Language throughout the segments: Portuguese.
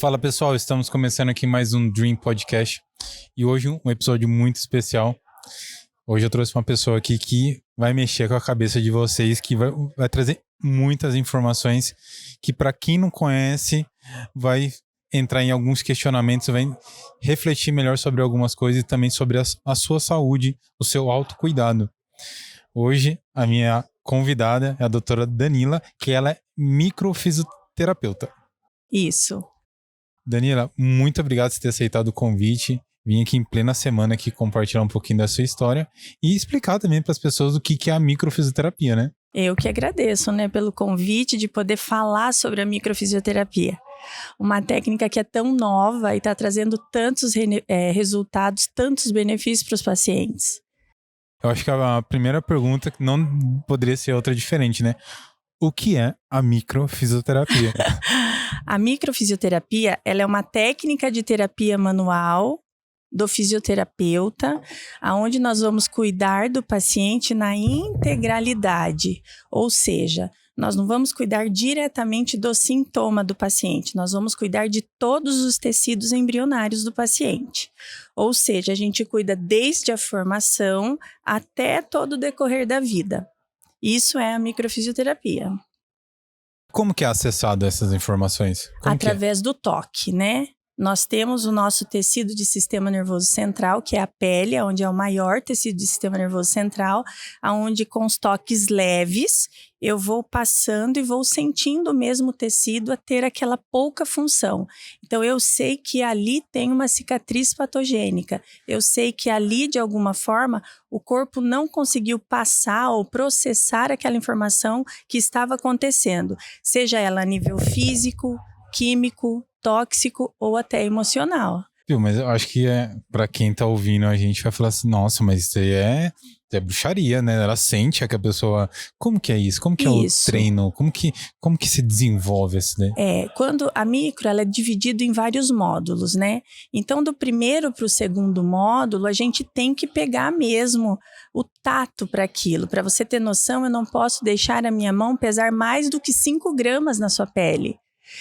Fala pessoal, estamos começando aqui mais um Dream Podcast e hoje um episódio muito especial. Hoje eu trouxe uma pessoa aqui que vai mexer com a cabeça de vocês, que vai trazer muitas informações que para quem não conhece vai entrar em alguns questionamentos, vai refletir melhor sobre algumas coisas e também sobre a sua saúde, o seu autocuidado. Hoje a minha convidada é a doutora Danila, que ela é microfisioterapeuta. Isso. Danila, muito obrigado por ter aceitado o convite. Vim aqui em plena semana aqui compartilhar um pouquinho da sua história e explicar também para as pessoas o que é a microfisioterapia, né? Eu que agradeço, pelo convite de poder falar sobre a microfisioterapia. Uma técnica que é tão nova e está trazendo tantos resultados, tantos benefícios para os pacientes. Eu acho que a primeira pergunta não poderia ser outra diferente, né? O que é a microfisioterapia? A microfisioterapia, ela é uma técnica de terapia manual do fisioterapeuta, onde nós vamos cuidar do paciente na integralidade, ou seja, nós não vamos cuidar diretamente do sintoma do paciente, nós vamos cuidar de todos os tecidos embrionários do paciente. Ou seja, a gente cuida desde a formação até todo o decorrer da vida. Isso é a microfisioterapia. Como que é acessado essas informações? Através do toque, né? Nós temos o nosso tecido de sistema nervoso central, que é a pele, onde é o maior tecido de sistema nervoso central, onde com os toques leves, eu vou passando e vou sentindo o mesmo tecido a ter aquela pouca função. Então, eu sei que ali tem uma cicatriz patogênica. Eu sei que ali, de alguma forma, o corpo não conseguiu passar ou processar aquela informação que estava acontecendo, seja ela a nível físico, químico, tóxico ou até emocional. Mas eu acho que para quem tá ouvindo a gente vai falar assim, nossa, mas isso aí é bruxaria, né? Ela sente que a pessoa... Como que é isso? Como que é o treino? Como que se desenvolve isso daí? Quando a micro, ela é dividida em vários módulos, né? Então, do primeiro para o segundo módulo, a gente tem que pegar mesmo o tato para aquilo. Para você ter noção, eu não posso deixar a minha mão pesar mais do que 5 gramas na sua pele.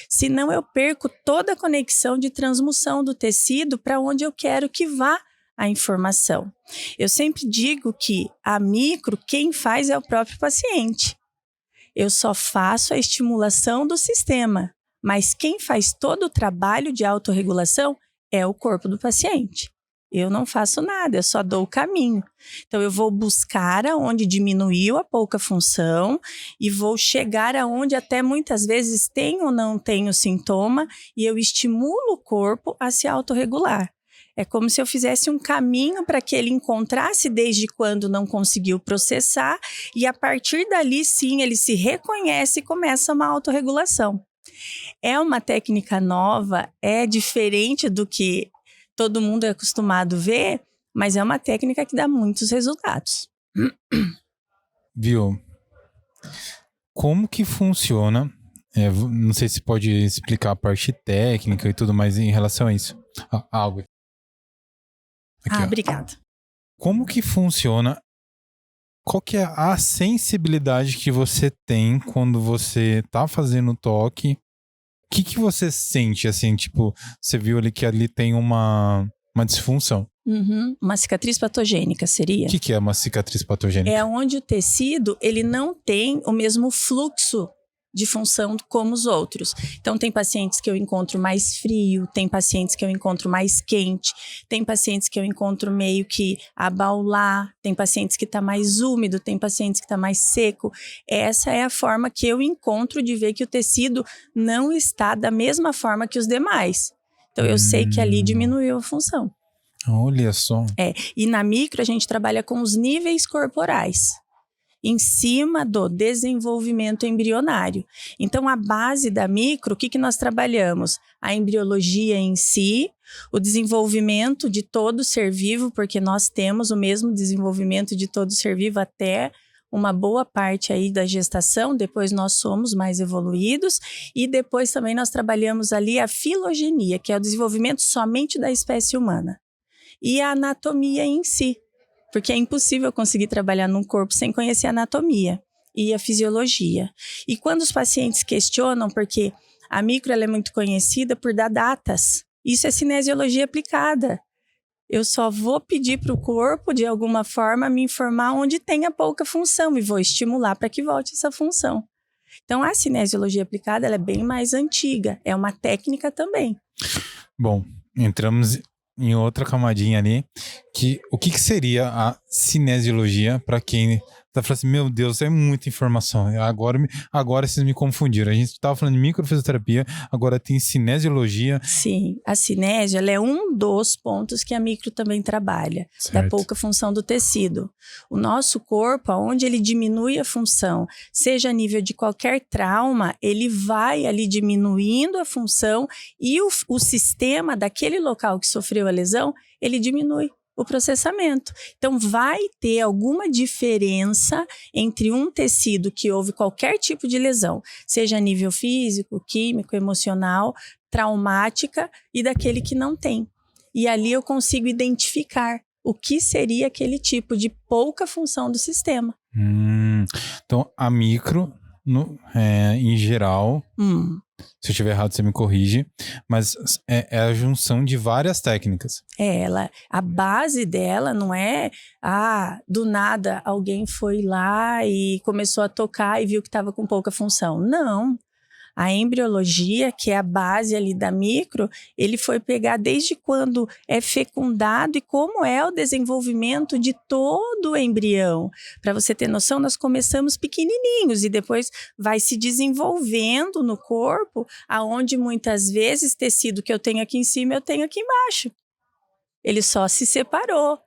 Senão eu perco toda a conexão de transmissão do tecido para onde eu quero que vá a informação. Eu sempre digo que a micro, quem faz é o próprio paciente. Eu só faço a estimulação do sistema, mas quem faz todo o trabalho de autorregulação é o corpo do paciente. Eu não faço nada, eu só dou o caminho. Então, eu vou buscar aonde diminuiu a pouca função e vou chegar aonde até muitas vezes tem ou não tem o sintoma e eu estimulo o corpo a se autorregular. É como se eu fizesse um caminho para que ele encontrasse desde quando não conseguiu processar e a partir dali, sim, ele se reconhece e começa uma autorregulação. É uma técnica nova, é diferente do que todo mundo é acostumado a ver, mas é uma técnica que dá muitos resultados. Viu? Como que funciona? Não sei se pode explicar a parte técnica e tudo mais em relação a isso. Algo. Aqui, obrigada. Como que funciona? Qual que é a sensibilidade que você tem quando você tá fazendo o toque? O que você sente, assim, tipo, você viu ali que ali tem uma disfunção? Uma cicatriz patogênica seria? O que é uma cicatriz patogênica? É onde o tecido, ele não tem o mesmo fluxo de função como os outros. Então, tem pacientes que eu encontro mais frio, tem pacientes que eu encontro mais quente, tem pacientes que eu encontro meio que abaular, tem pacientes que está mais úmido, tem pacientes que está mais seco. Essa é a forma que eu encontro de ver que o tecido não está da mesma forma que os demais. Então, eu sei que ali diminuiu a função. Olha só. E na micro a gente trabalha com os níveis corporais, em cima do desenvolvimento embrionário. Então, a base da micro, o que nós trabalhamos? A embriologia em si, o desenvolvimento de todo ser vivo, porque nós temos o mesmo desenvolvimento de todo ser vivo até uma boa parte aí da gestação, depois nós somos mais evoluídos, e depois também nós trabalhamos ali a filogenia, que é o desenvolvimento somente da espécie humana, e a anatomia em si. Porque é impossível conseguir trabalhar num corpo sem conhecer a anatomia e a fisiologia. E quando os pacientes questionam, porque A micro ela é muito conhecida por dar datas. Isso é cinesiologia aplicada. Eu só vou pedir para o corpo, de alguma forma, me informar onde tem a pouca função e vou estimular para que volte essa função. Então, a cinesiologia aplicada ela é bem mais antiga. É uma técnica também. Bom, entramos em outra camadinha ali, que o que seria a cinesiologia para quem tá falando assim, meu Deus, é muita informação, agora vocês me confundiram, a gente estava falando de microfisioterapia, agora tem cinesiologia. Sim, a cinésia ela é um dos pontos que a micro também trabalha, Certo. da pouca função do tecido. O nosso corpo, onde ele diminui a função, seja a nível de qualquer trauma, ele vai ali diminuindo a função e o sistema daquele local que sofreu a lesão, ele diminui o processamento. Então, vai ter alguma diferença entre um tecido que houve qualquer tipo de lesão, seja a nível físico, químico, emocional, traumática, e daquele que não tem. E ali eu consigo identificar o que seria aquele tipo de pouca função do sistema. Então, a micro, em geral, se eu estiver errado, você me corrige, mas é a junção de várias técnicas. A base dela não é, do nada alguém foi lá e começou a tocar e viu que estava com pouca função. Não. A embriologia, que é a base ali da micro, ele foi pegar desde quando é fecundado e como é o desenvolvimento de todo o embrião. Para você ter noção, nós começamos pequenininhos e depois vai se desenvolvendo no corpo, aonde muitas vezes tecido que eu tenho aqui em cima, eu tenho aqui embaixo. Ele só se separou.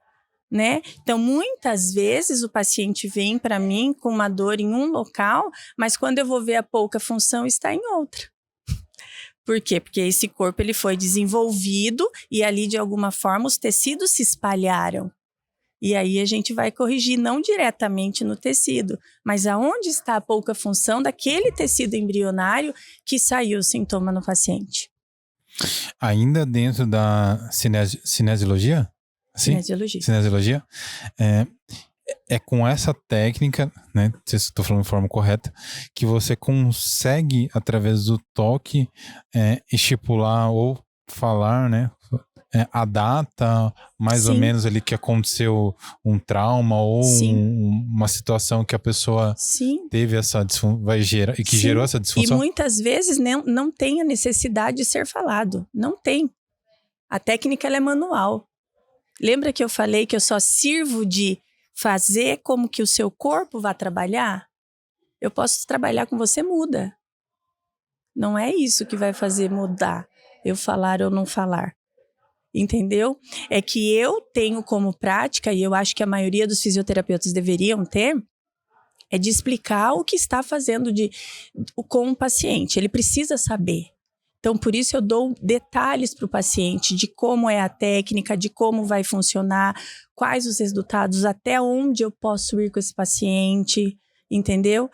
Né? Então, muitas vezes o paciente vem para mim com uma dor em um local, mas quando eu vou ver a pouca função está em outra. Por quê? Porque esse corpo ele foi desenvolvido e ali de alguma forma os tecidos se espalharam. E aí a gente vai corrigir não diretamente no tecido, mas aonde está a pouca função daquele tecido embrionário que saiu o sintoma no paciente. Ainda dentro da cinesiologia? Cinesiologia. Cinesiologia. É com essa técnica, né? Não sei se estou falando de forma correta, que você consegue, através do toque, estipular ou falar, né? A data, mais Sim. ou menos ali que aconteceu um trauma ou uma situação que a pessoa teve essa disfunção, e que gerou essa disfunção. E muitas vezes não tem a necessidade de ser falado. Não tem. A técnica ela é manual. Lembra que eu falei que eu só sirvo de fazer como que o seu corpo vai trabalhar? Eu posso trabalhar com você, muda. Não é isso que vai fazer mudar, eu falar ou não falar. Entendeu? É que eu tenho como prática, e eu acho que a maioria dos fisioterapeutas deveriam ter, é de explicar o que está fazendo com o paciente. Ele precisa saber. Então, por isso eu dou detalhes para o paciente de como é a técnica, de como vai funcionar, quais os resultados, até onde eu posso ir com esse paciente, entendeu?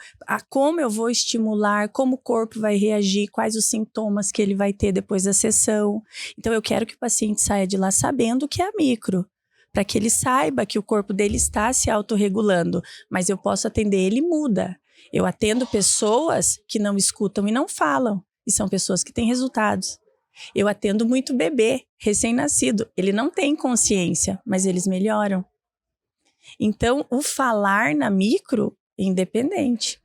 Como eu vou estimular, como o corpo vai reagir, quais os sintomas que ele vai ter depois da sessão. Então, eu quero que o paciente saia de lá sabendo o que é a micro, para que ele saiba que o corpo dele está se autorregulando, mas eu posso atender ele muda. Eu atendo pessoas que não escutam e não falam. E são pessoas que têm resultados. Eu atendo muito bebê, recém-nascido. Ele não tem consciência, mas eles melhoram. Então, o falar na micro é independente.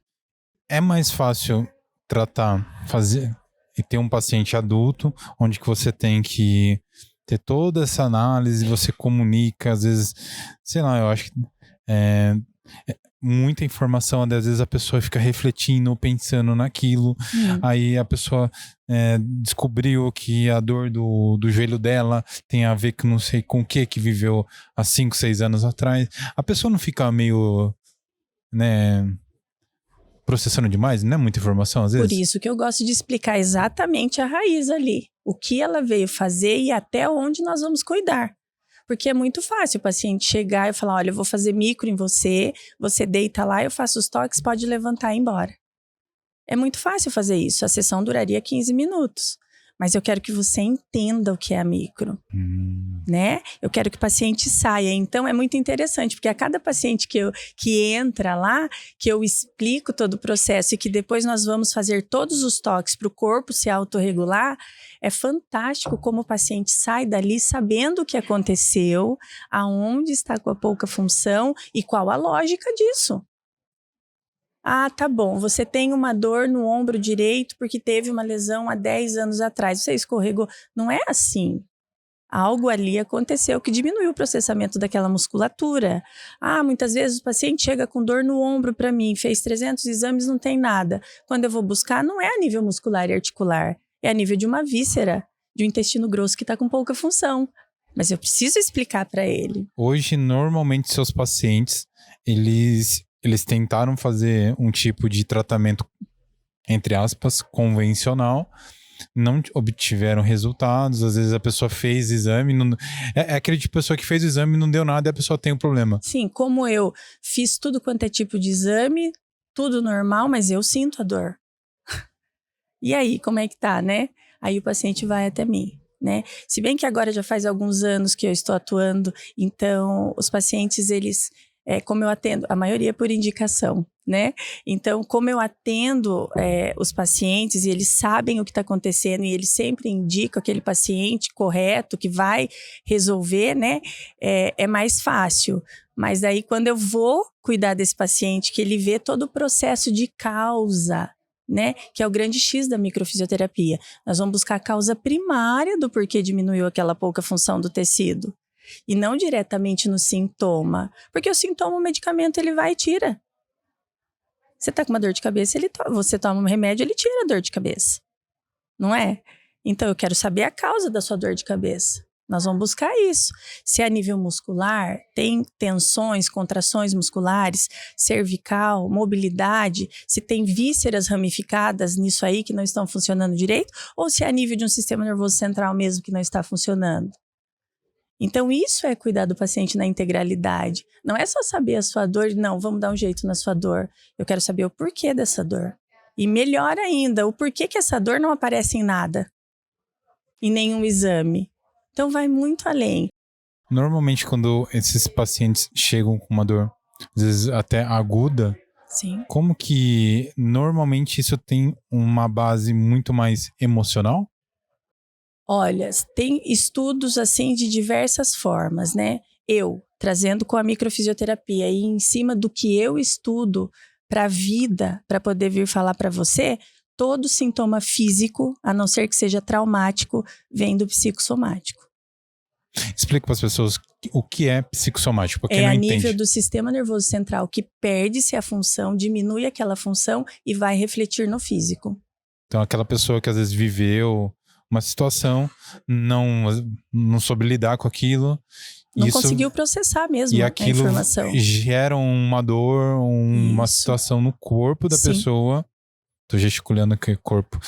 É mais fácil tratar, fazer e ter um paciente adulto, onde que você tem que ter toda essa análise, você comunica, às vezes, sei lá, eu acho que muita informação, às vezes a pessoa fica refletindo, pensando naquilo, aí a pessoa descobriu que a dor do joelho dela tem a ver com não sei com o que viveu há 5, 6 anos atrás. A pessoa não fica meio, né, processando demais, não é muita informação às vezes? Por isso que eu gosto de explicar exatamente a raiz ali, o que ela veio fazer e até onde nós vamos cuidar. Porque é muito fácil o paciente chegar e falar, olha, eu vou fazer micro em você, você deita lá, eu faço os toques, pode levantar e ir embora. É muito fácil fazer isso, a sessão duraria 15 minutos. mas eu quero que você entenda o que é a micro, né? Eu quero que o paciente saia. Então, é muito interessante, porque a cada paciente que entra lá, que eu explico todo o processo e que depois nós vamos fazer todos os toques para o corpo se autorregular, é fantástico como o paciente sai dali sabendo o que aconteceu, aonde está com a pouca função e qual a lógica disso. Ah, tá bom, você tem uma dor no ombro direito porque teve uma lesão há 10 anos atrás, você escorregou. Não é assim. Algo ali aconteceu que diminuiu o processamento daquela musculatura. Ah, muitas vezes o paciente chega com dor no ombro para mim, fez 300 exames, não tem nada. Quando eu vou buscar, não é a nível muscular e articular, é a nível de uma víscera, de um intestino grosso que está com pouca função. Mas eu preciso explicar para ele. Hoje, normalmente, seus pacientes, eles tentaram fazer um tipo de tratamento, entre aspas, convencional, não obtiveram resultados, às vezes a pessoa fez exame, é aquele tipo de pessoa que fez o exame e não deu nada e a pessoa tem um problema. Sim, como eu fiz tudo quanto é tipo de exame, tudo normal, mas eu sinto a dor. E aí, como é que tá, né? Aí o paciente vai até mim, né? Se bem que agora já faz alguns anos que eu estou atuando, então os pacientes, eles, como eu atendo, a maioria por indicação, né? Então, como eu atendo os pacientes e eles sabem o que está acontecendo e eles sempre indicam aquele paciente correto que vai resolver, né? É mais fácil. Mas aí, quando eu vou cuidar desse paciente, que ele vê todo o processo de causa, né? Que é o grande X da microfisioterapia. Nós vamos buscar a causa primária do porquê diminuiu aquela pouca função do tecido. E não diretamente no sintoma. Porque o sintoma, o medicamento, ele vai e tira. Você tá com uma dor de cabeça, você toma um remédio, ele tira a dor de cabeça. Não é? Então, eu quero saber a causa da sua dor de cabeça. Nós vamos buscar isso. Se é a nível muscular, tem tensões, contrações musculares, cervical, mobilidade, se tem vísceras ramificadas nisso aí que não estão funcionando direito, ou se é a nível de um sistema nervoso central mesmo que não está funcionando. Então, isso é cuidar do paciente na integralidade. Não é só saber a sua dor, não, vamos dar um jeito na sua dor. Eu quero saber o porquê dessa dor. E melhor ainda, o porquê que essa dor não aparece em nada, em nenhum exame. Então, vai muito além. Normalmente, quando esses pacientes chegam com uma dor, às vezes até aguda, Sim. como que normalmente isso tem uma base muito mais emocional? Olha, tem estudos assim de diversas formas, né? Eu, trazendo com a microfisioterapia e em cima do que eu estudo para a vida, para poder vir falar para você, todo sintoma físico, a não ser que seja traumático, vem do psicossomático. Explica para as pessoas o que é psicossomático, porque É não a entende. nível do sistema nervoso central que perde-se a função, diminui aquela função e vai refletir no físico. Então, aquela pessoa que às vezes viveu uma situação, não soube lidar com aquilo. Não conseguiu processar mesmo e a aquilo informação. gera uma dor, uma Isso. situação no corpo da Sim. pessoa. Tô gesticulando aqui, corpo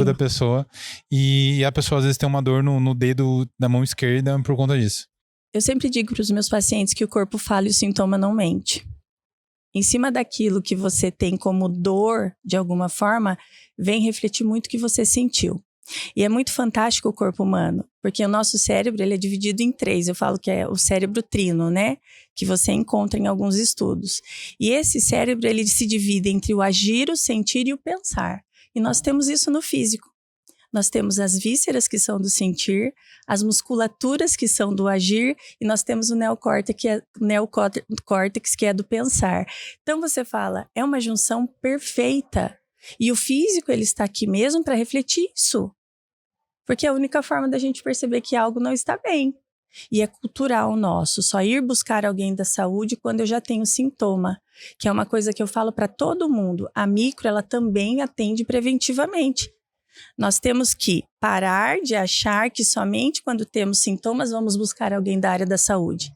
da pessoa. E a pessoa às vezes tem uma dor no dedo da mão esquerda por conta disso. Eu sempre digo para os meus pacientes que o corpo fala e o sintoma não mente. Em cima daquilo que você tem como dor, de alguma forma, vem refletir muito o que você sentiu. E é muito fantástico o corpo humano, porque o nosso cérebro ele é dividido em 3. Eu falo que é o cérebro trino, né? Que você encontra em alguns estudos. E esse cérebro ele se divide entre o agir, o sentir e o pensar. E nós temos isso no físico. Nós temos as vísceras, que são do sentir, as musculaturas, que são do agir, e nós temos o neocórtex, que é do pensar. Então, você fala, é uma junção perfeita. E o físico, ele está aqui mesmo para refletir isso. Porque é a única forma da gente perceber que algo não está bem. E é cultural nosso, só ir buscar alguém da saúde quando eu já tenho sintoma, que é uma coisa que eu falo para todo mundo. A micro, ela também atende preventivamente. Nós temos que parar de achar que somente quando temos sintomas vamos buscar alguém da área da saúde.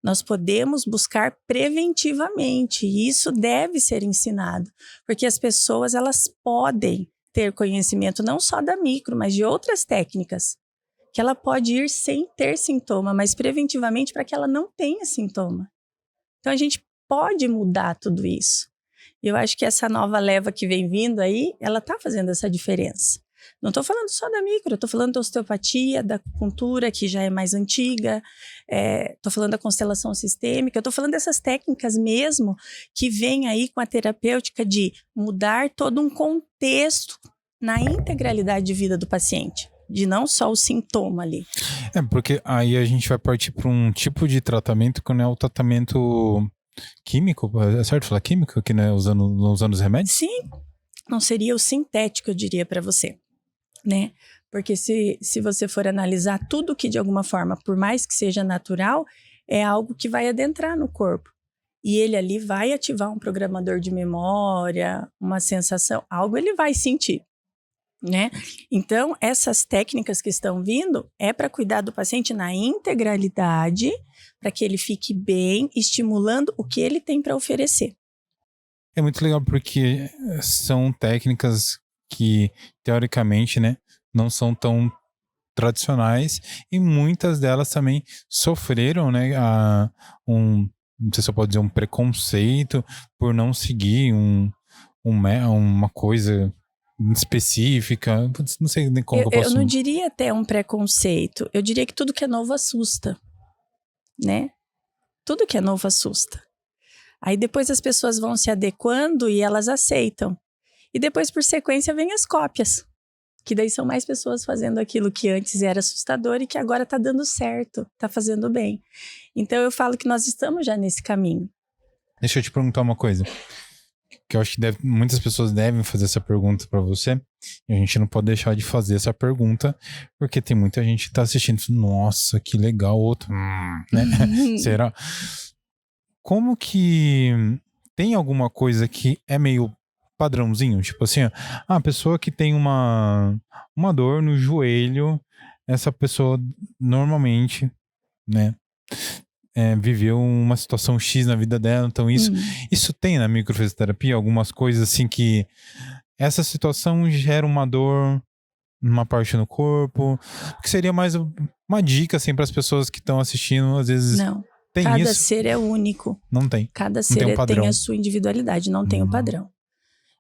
Nós podemos buscar preventivamente e isso deve ser ensinado, porque as pessoas elas podem ter conhecimento não só da micro, mas de outras técnicas, que ela pode ir sem ter sintoma, mas preventivamente para que ela não tenha sintoma. Então a gente pode mudar tudo isso. Eu acho que essa nova leva que vem vindo aí, ela está fazendo essa diferença. Não estou falando só da micro, estou falando da osteopatia, da acupuntura, que já é mais antiga, estou falando da constelação sistêmica, estou falando dessas técnicas mesmo que vêm aí com a terapêutica de mudar todo um contexto na integralidade de vida do paciente, de não só o sintoma ali. Porque aí a gente vai partir para um tipo de tratamento que não é o tratamento químico, é certo falar químico, que não é usando os remédios? Sim, não seria o sintético, eu diria para você, né? Porque se você for analisar tudo que de alguma forma, por mais que seja natural, é algo que vai adentrar no corpo. E ele ali vai ativar um programador de memória, uma sensação, algo ele vai sentir, né? Então, essas técnicas que estão vindo é para cuidar do paciente na integralidade, para que ele fique bem, estimulando o que ele tem para oferecer. É muito legal porque são técnicas que, teoricamente, né, não são tão tradicionais e muitas delas também sofreram, né, não sei se eu posso dizer, um preconceito por não seguir uma coisa específica. Não sei nem como eu posso... Eu não diria até um preconceito, eu diria que tudo que é novo assusta, né? Tudo que é novo assusta. Aí depois as pessoas vão se adequando e elas aceitam. E depois, por sequência, vem as cópias. Que daí são mais pessoas fazendo aquilo que antes era assustador e que agora está dando certo, está fazendo bem. Então eu falo que nós estamos já nesse caminho. Deixa eu te perguntar uma coisa. Que eu acho que muitas pessoas devem fazer essa pergunta para você. E a gente não pode deixar de fazer essa pergunta, porque tem muita gente que tá assistindo. Nossa, que legal. Outro, né? Será? Como que tem alguma coisa que é meio padrãozinho? Tipo assim, a pessoa que tem uma dor no joelho, essa pessoa normalmente, né, viveu uma situação X na vida dela. Então isso tem na microfisioterapia algumas coisas assim que essa situação gera uma dor numa parte no corpo, que seria mais uma dica assim para as pessoas que estão assistindo, às vezes. Não. Tem Cada isso? ser é único. Não tem. Cada Não ser tem um padrão. tem a sua individualidade, não tem um padrão.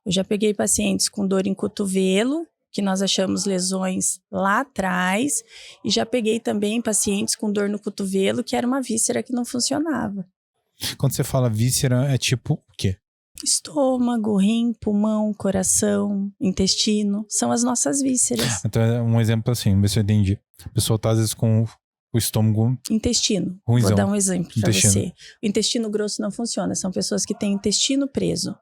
Eu já peguei pacientes com dor em cotovelo, que nós achamos lesões lá atrás, e já peguei também pacientes com dor no cotovelo, que era uma víscera que não funcionava. Quando você fala víscera, é tipo o quê? Estômago, rim, pulmão, coração, intestino, são as nossas vísceras. Então é um exemplo assim, vamos ver se eu entendi. A pessoa tá às vezes com o estômago... Intestino. Ruizão. Vou dar um exemplo para você. O intestino grosso não funciona, são pessoas que têm intestino preso.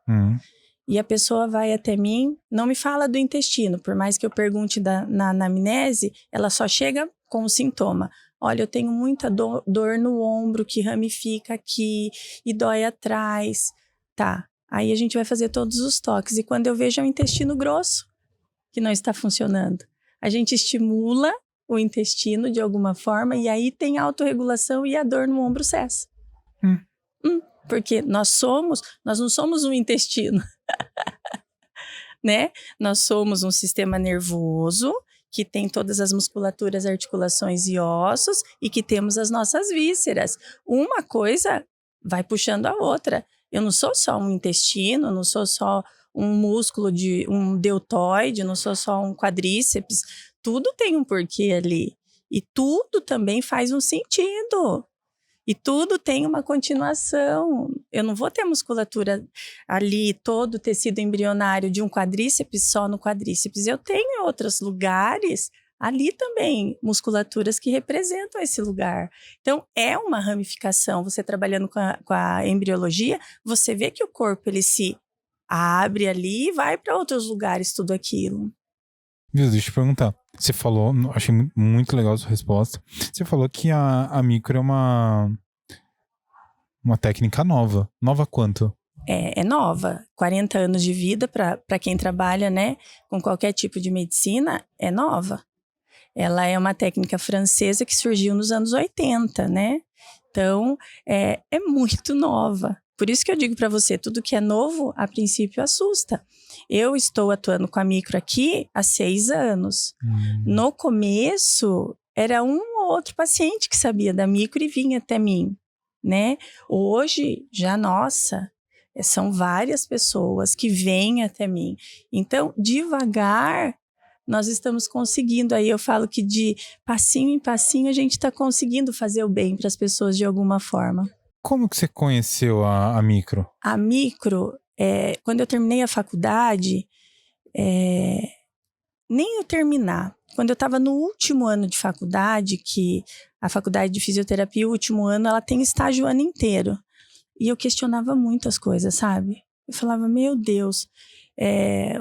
E a pessoa vai até mim, não me fala do intestino, por mais que eu pergunte na anamnese, ela só chega com o sintoma. Olha, eu tenho muita dor no ombro que ramifica aqui e dói atrás. Tá, aí a gente vai fazer todos os toques. E quando eu vejo é o intestino grosso que não está funcionando. A gente estimula o intestino de alguma forma e aí tem autorregulação e a dor no ombro cessa. Porque nós não somos um intestino, né? Nós somos um sistema nervoso que tem todas as musculaturas, articulações e ossos e que temos as nossas vísceras. Uma coisa vai puxando a outra. Eu não sou só um intestino, não sou só um músculo de um deltoide, não sou só um quadríceps. Tudo tem um porquê ali. E tudo também faz um sentido. E tudo tem uma continuação. Eu não vou ter musculatura ali, todo o tecido embrionário de um quadríceps só no quadríceps. Eu tenho em outros lugares ali também musculaturas que representam esse lugar. Então, é uma ramificação. Você trabalhando com a embriologia, você vê que o corpo ele se abre ali e vai para outros lugares, tudo aquilo. Deixa eu te perguntar. Você falou, achei muito legal a sua resposta. Você falou que a micro é uma técnica nova. Nova quanto? É nova. 40 anos de vida para quem trabalha, né, com qualquer tipo de medicina, é nova. Ela é uma técnica francesa que surgiu nos anos 80, né? Então, é muito nova. Por isso que eu digo para você, tudo que é novo, a princípio, assusta. Eu estou atuando com a micro aqui há 6 anos. No começo, era um ou outro paciente que sabia da micro e vinha até mim, né? Hoje, já, nossa, são várias pessoas que vêm até mim. Então, devagar, nós estamos conseguindo. Aí eu falo que de passinho em passinho a gente está conseguindo fazer o bem para as pessoas de alguma forma. Como que você conheceu a micro? A micro, quando eu terminei a faculdade, nem eu terminar. Quando eu estava no último ano de faculdade, que a faculdade de fisioterapia, o último ano, ela tem estágio o ano inteiro. E eu questionava muito as coisas, sabe? Eu falava, meu Deus,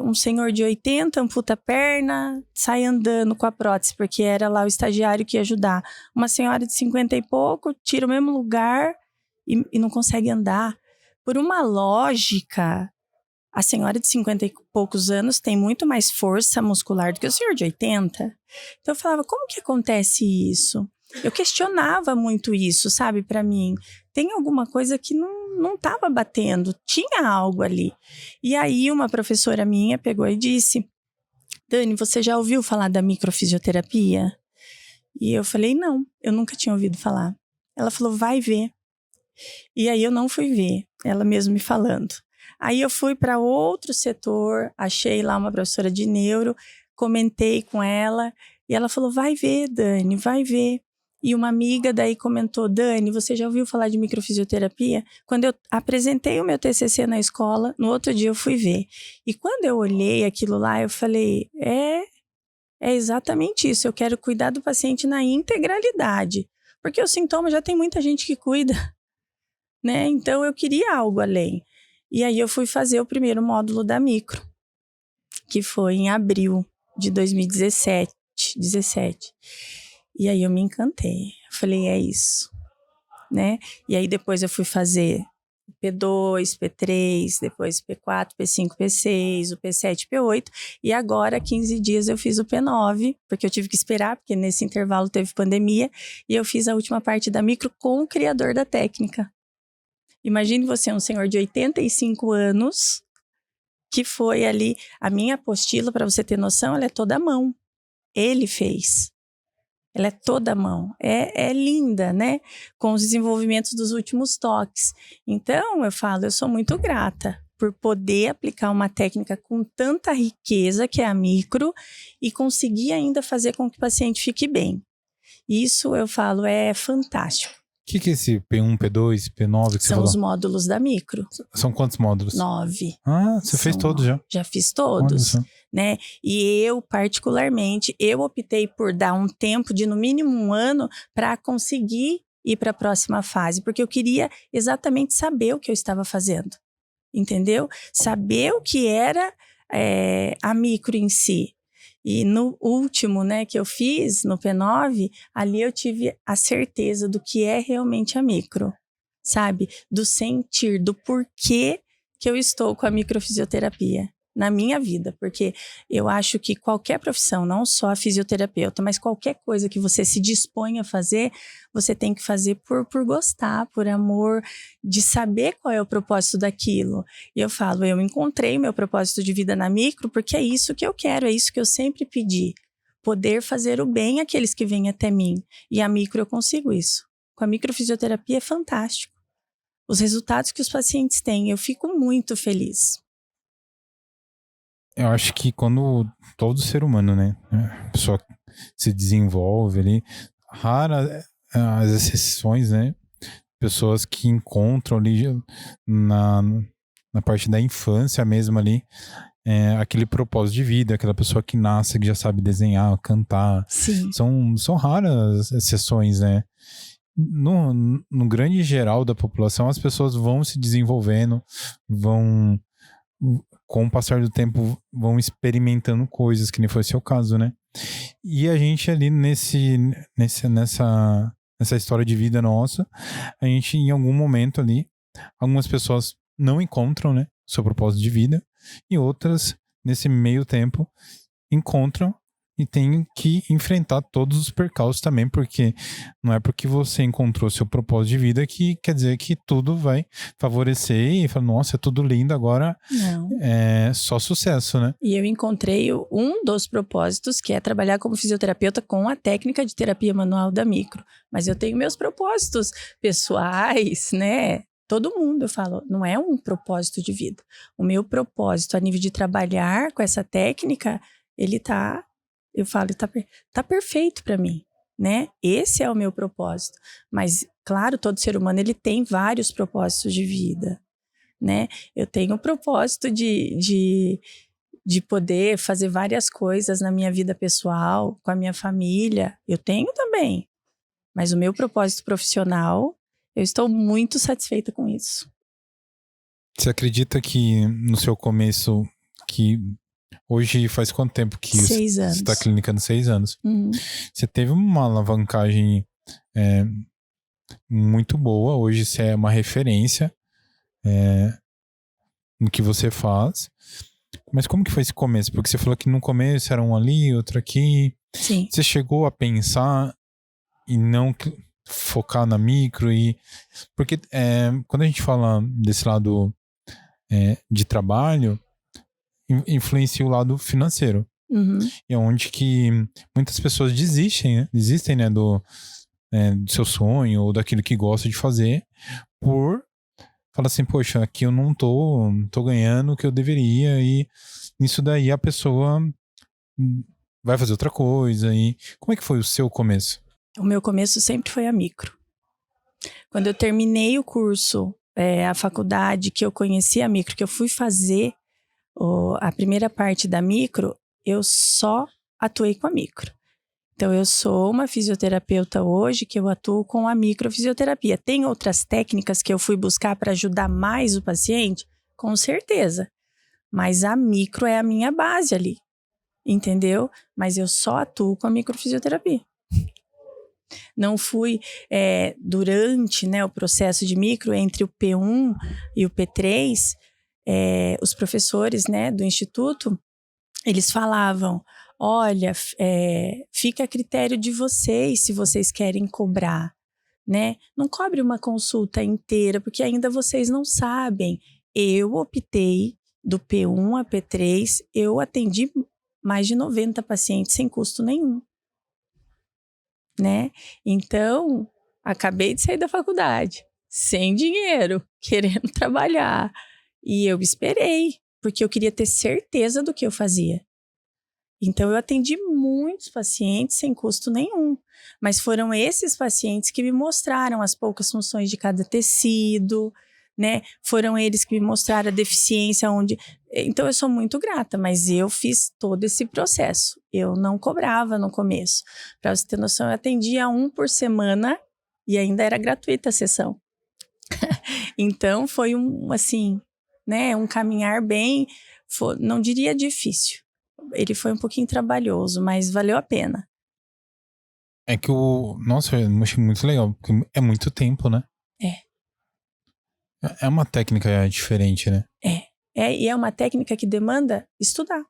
um senhor de 80 amputa a perna, sai andando com a prótese, porque era lá o estagiário que ia ajudar. Uma senhora de 50 e pouco, tira o mesmo lugar e não consegue andar. Por uma lógica, a senhora de 50 e poucos anos tem muito mais força muscular do que o senhor de 80. Então eu falava, como que acontece isso? Eu questionava muito isso, sabe, para mim. Tem alguma coisa que não estava batendo, tinha algo ali. E aí uma professora minha pegou e disse, Dani, você já ouviu falar da microfisioterapia? E eu falei, não, eu nunca tinha ouvido falar. Ela falou, vai ver. E aí eu não fui ver, ela mesmo me falando. Aí eu fui para outro setor, achei lá uma professora de neuro, comentei com ela e ela falou, vai ver, Dani, vai ver. E uma amiga daí comentou, Dani, você já ouviu falar de microfisioterapia? Quando eu apresentei o meu TCC na escola, no outro dia eu fui ver. E quando eu olhei aquilo lá, eu falei, é exatamente isso, eu quero cuidar do paciente na integralidade. Porque o sintoma já tem muita gente que cuida, né? Então eu queria algo além. E aí eu fui fazer o primeiro módulo da micro, que foi em abril de 2017. E aí eu me encantei. Falei, é isso, né? E aí depois eu fui fazer P2, P3, depois P4, P5, P6, o P7, P8. E agora, 15 dias, eu fiz o P9, porque eu tive que esperar, porque nesse intervalo teve pandemia. E eu fiz a última parte da micro com o criador da técnica. Imagine você, um senhor de 85 anos, que foi ali, a minha apostila, para você ter noção, ela é toda à mão. Ele fez. Ela é toda à mão. É linda, né? Com os desenvolvimentos dos últimos toques. Então, eu falo, eu sou muito grata por poder aplicar uma técnica com tanta riqueza, que é a micro, e conseguir ainda fazer com que o paciente fique bem. Isso, eu falo, é fantástico. O que é esse P1, P2, P9 que você São falou? os módulos da micro. São quantos módulos? 9. Ah, você fez todos já? Já fiz todos, né? E eu, particularmente, eu optei por dar um tempo de no mínimo 1 ano para conseguir ir para a próxima fase, porque eu queria exatamente saber o que eu estava fazendo, entendeu? Saber o que era a micro em si. E no último, né, que eu fiz, no P9, ali eu tive a certeza do que é realmente a micro, sabe? Do sentir, do porquê que eu estou com a microfisioterapia na minha vida, porque eu acho que qualquer profissão, não só a fisioterapeuta, mas qualquer coisa que você se dispõe a fazer, você tem que fazer por gostar, por amor, de saber qual é o propósito daquilo. E eu falo, eu encontrei meu propósito de vida na micro porque é isso que eu quero, é isso que eu sempre pedi, poder fazer o bem àqueles que vêm até mim. E a micro eu consigo isso. Com a microfisioterapia é fantástico. Os resultados que os pacientes têm, eu fico muito feliz. Eu acho que quando todo ser humano, né, a pessoa se desenvolve ali, rara as exceções, né, pessoas que encontram ali na parte da infância mesmo ali, aquele propósito de vida, aquela pessoa que nasce, que já sabe desenhar, cantar. Sim. São raras exceções, né? No grande geral da população, as pessoas vão se desenvolvendo, com o passar do tempo, vão experimentando coisas, que nem foi o seu caso, né? E a gente ali nessa história de vida nossa, a gente em algum momento ali, algumas pessoas não encontram, né, o seu propósito de vida, e outras, nesse meio tempo, encontram e tem que enfrentar todos os percalços também, porque não é porque você encontrou seu propósito de vida que quer dizer que tudo vai favorecer e falar, nossa, é tudo lindo, agora Não. é só sucesso, né? E eu encontrei um dos propósitos, que é trabalhar como fisioterapeuta com a técnica de terapia manual da micro. Mas eu tenho meus propósitos pessoais, né? Todo mundo, eu falo, não é um propósito de vida. O meu propósito a nível de trabalhar com essa técnica, ele tá Eu falo, tá perfeito para mim, né? Esse é o meu propósito. Mas, claro, todo ser humano, ele tem vários propósitos de vida, né? Eu tenho o propósito de poder fazer várias coisas na minha vida pessoal, com a minha família. Eu tenho também. Mas o meu propósito profissional, eu estou muito satisfeita com isso. Você acredita que no seu começo, que hoje faz quanto tempo que 6 anos. você está clinicando? 6 anos. Uhum. Você teve uma alavancagem muito boa. Hoje você é uma referência no que você faz. Mas como que foi esse começo? Porque você falou que no começo era um ali, outro aqui. Sim. Você chegou a pensar e não focar na micro? Porque quando a gente fala desse lado de trabalho, influencia o lado financeiro. Uhum. E é onde que muitas pessoas desistem, né, do seu sonho ou daquilo que gosta de fazer por falar assim, poxa, aqui eu não tô ganhando o que eu deveria, e nisso daí a pessoa vai fazer outra coisa. E como é que foi o seu começo? O meu começo sempre foi a micro. Quando eu terminei o curso, a faculdade, que eu conheci a micro, que eu fui fazer a primeira parte da micro, eu só atuei com a micro. Então, eu sou uma fisioterapeuta hoje que eu atuo com a microfisioterapia. Tem outras técnicas que eu fui buscar para ajudar mais o paciente? Com certeza. Mas a micro é a minha base ali, entendeu? Mas eu só atuo com a microfisioterapia. Não fui, durante, né, o processo de micro, entre o P1 e o P3, os professores, né, do instituto, eles falavam, olha, fica a critério de vocês se vocês querem cobrar, né? Não cobre uma consulta inteira, porque ainda vocês não sabem. Eu optei do P1 a P3, eu atendi mais de 90 pacientes sem custo nenhum, né? Então, acabei de sair da faculdade, sem dinheiro, querendo trabalhar. E eu esperei, porque eu queria ter certeza do que eu fazia. Então, eu atendi muitos pacientes sem custo nenhum, mas foram esses pacientes que me mostraram as poucas funções de cada tecido, né? Foram eles que me mostraram a deficiência onde... Então, eu sou muito grata, mas eu fiz todo esse processo. Eu não cobrava no começo. Para você ter noção, eu atendia 1 por semana e ainda era gratuita a sessão. Então, foi assim, né? Um caminhar bem... não diria difícil. Ele foi um pouquinho trabalhoso, mas valeu a pena. É que nossa, eu achei muito legal, porque é muito tempo, né? É uma técnica diferente, né? E é uma técnica que demanda estudar.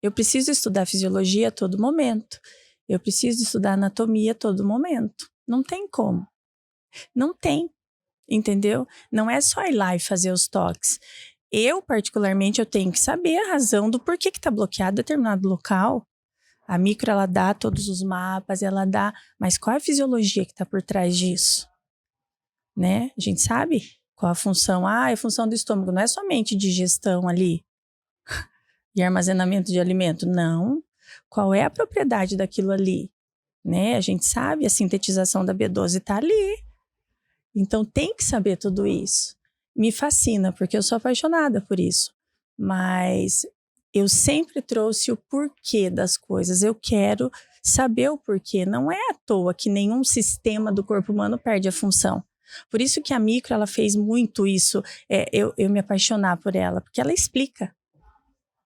Eu preciso estudar fisiologia a todo momento. Eu preciso estudar anatomia a todo momento. Não tem como. Não tem, entendeu? Não é só ir lá e fazer os toques. Eu, particularmente, eu tenho que saber a razão do porquê que está bloqueado determinado local. A micro, ela dá todos os mapas, ela dá... Mas qual é a fisiologia que está por trás disso? Né? A gente sabe qual a função. A função do estômago não é somente digestão ali e armazenamento de alimento. Não. Qual é a propriedade daquilo ali? Né? A gente sabe, a sintetização da B12 está ali. Então, tem que saber tudo isso. Me fascina, porque eu sou apaixonada por isso. Mas eu sempre trouxe o porquê das coisas. Eu quero saber o porquê. Não é à toa que nenhum sistema do corpo humano perde a função. Por isso que a micro, ela fez muito isso, eu me apaixonar por ela, porque ela explica.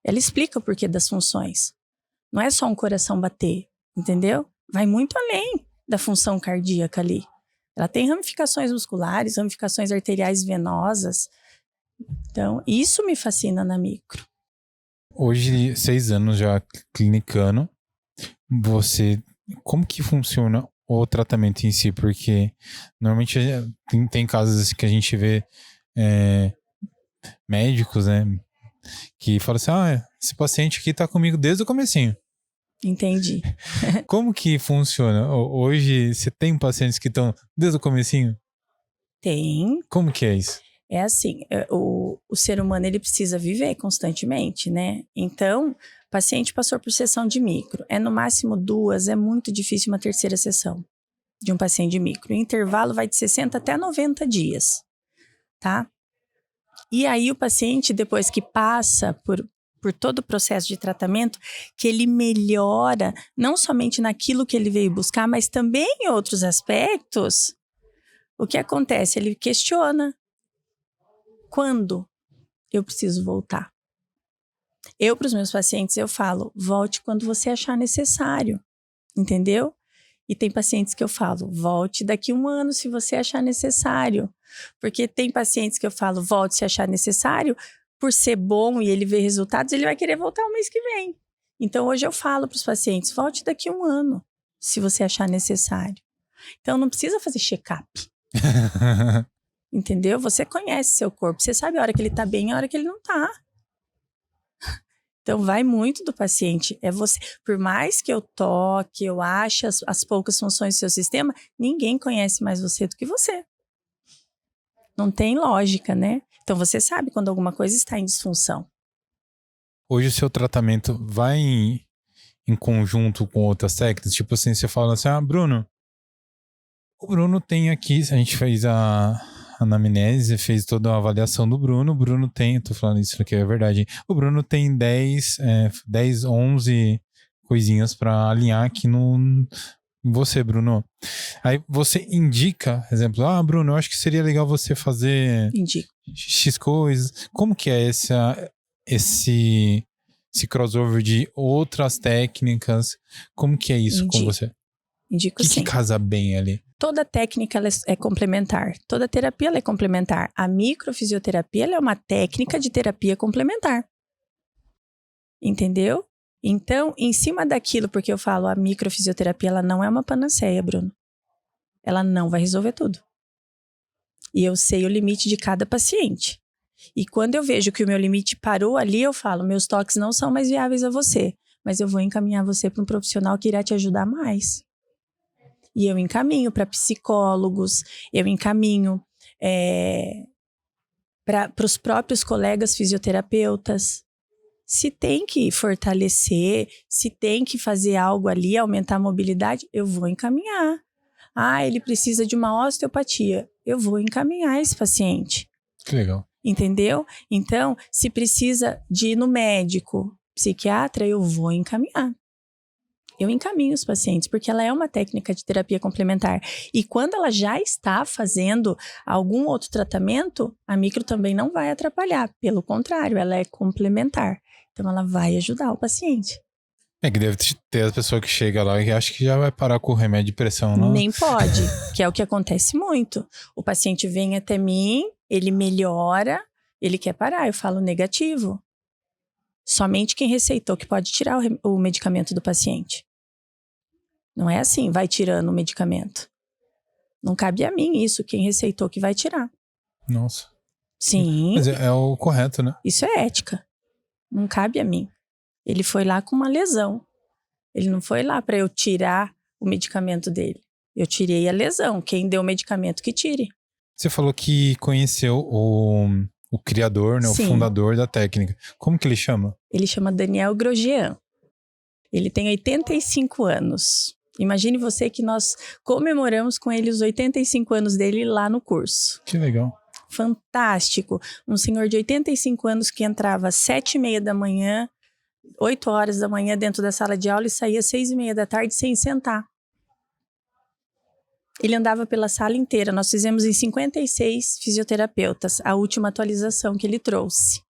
Ela explica o porquê das funções. Não é só um coração bater, entendeu? Vai muito além da função cardíaca ali. Ela tem ramificações musculares, ramificações arteriais e venosas. Então, isso me fascina na micro. Hoje, 6 anos já clinicando, como que funciona o tratamento em si? Porque normalmente tem casos que a gente vê médicos, né, que falam assim, esse paciente aqui tá comigo desde o comecinho. Entendi. Como que funciona? Hoje, você tem pacientes que estão desde o comecinho? Tem. Como que é isso? É assim, o ser humano, ele precisa viver constantemente, né? Então, O paciente passou por sessão de micro. É no máximo 2, é muito difícil uma terceira sessão de um paciente de micro. O intervalo vai de 60 até 90 dias, tá? E aí o paciente, depois que passa por todo o processo de tratamento, que ele melhora, não somente naquilo que ele veio buscar, mas também em outros aspectos, o que acontece? Ele questiona: quando eu preciso voltar? Eu, para os meus pacientes, eu falo: volte quando você achar necessário, entendeu? E tem pacientes que eu falo: volte daqui 1 ano se você achar necessário. Porque tem pacientes que eu falo: volte se achar necessário, por ser bom e ele ver resultados, ele vai querer voltar o mês que vem. Então, hoje eu falo para os pacientes: volte daqui 1 ano, se você achar necessário. Então, não precisa fazer check-up. Entendeu? Você conhece seu corpo, você sabe a hora que ele tá bem e a hora que ele não tá. Então, vai muito do paciente. É você. Por mais que eu toque, eu ache as poucas funções do seu sistema, ninguém conhece mais você do que você. Não tem lógica, né? Então, você sabe quando alguma coisa está em disfunção. Hoje o seu tratamento vai em conjunto com outras técnicas? Tipo assim, você fala assim: Bruno, o Bruno tem aqui, a gente fez a anamnese, fez toda a avaliação do Bruno. O Bruno tem, tô falando isso aqui, é verdade. O Bruno tem 10, 11 coisinhas para alinhar aqui em você, Bruno. Aí você indica, por exemplo: Bruno, eu acho que seria legal você fazer Indico. X coisas. Como que é esse crossover de outras técnicas? Como que é isso com você? Indico sim. sim. O que casa bem ali? Toda técnica ela é complementar. Toda terapia ela é complementar. A microfisioterapia ela é uma técnica de terapia complementar. Entendeu? Então, em cima daquilo, porque eu falo, a microfisioterapia ela não é uma panaceia, Bruno. Ela não vai resolver tudo. E eu sei o limite de cada paciente. E quando eu vejo que o meu limite parou ali, eu falo: meus toques não são mais viáveis a você, mas eu vou encaminhar você para um profissional que irá te ajudar mais. E eu encaminho para psicólogos, eu encaminho para os próprios colegas fisioterapeutas. Se tem que fortalecer, se tem que fazer algo ali, aumentar a mobilidade, eu vou encaminhar. Ele precisa de uma osteopatia, eu vou encaminhar esse paciente. Que legal. Entendeu? Então, se precisa de ir no médico, psiquiatra, eu vou encaminhar. Eu encaminho os pacientes, porque ela é uma técnica de terapia complementar. E quando ela já está fazendo algum outro tratamento, a micro também não vai atrapalhar. Pelo contrário, ela é complementar. Então, ela vai ajudar o paciente. É que deve ter a pessoa que chega lá e acha que já vai parar com o remédio de pressão, não? Nem pode, que é o que acontece muito. O paciente vem até mim, ele melhora, ele quer parar. Eu falo: negativo. Somente quem receitou que pode tirar o medicamento do paciente. Não é assim, vai tirando o medicamento. Não cabe a mim isso, quem receitou que vai tirar. Nossa. Sim. Mas é o correto, né? Isso é ética. Não cabe a mim. Ele foi lá com uma lesão. Ele não foi lá para eu tirar o medicamento dele. Eu tirei a lesão. Quem deu o medicamento que tire. Você falou que conheceu o criador, né? Sim. O fundador da técnica. Como que ele chama? Ele chama Daniel Grosjean. Ele tem 85 anos. Imagine você que nós comemoramos com ele os 85 anos dele lá no curso. Que legal. Fantástico. Um senhor de 85 anos que entrava às 7h30 da manhã, 8 horas da manhã dentro da sala de aula e saía às 6h30 da tarde sem sentar. Ele andava pela sala inteira. Nós fizemos em 56 fisioterapeutas, a última atualização que ele trouxe.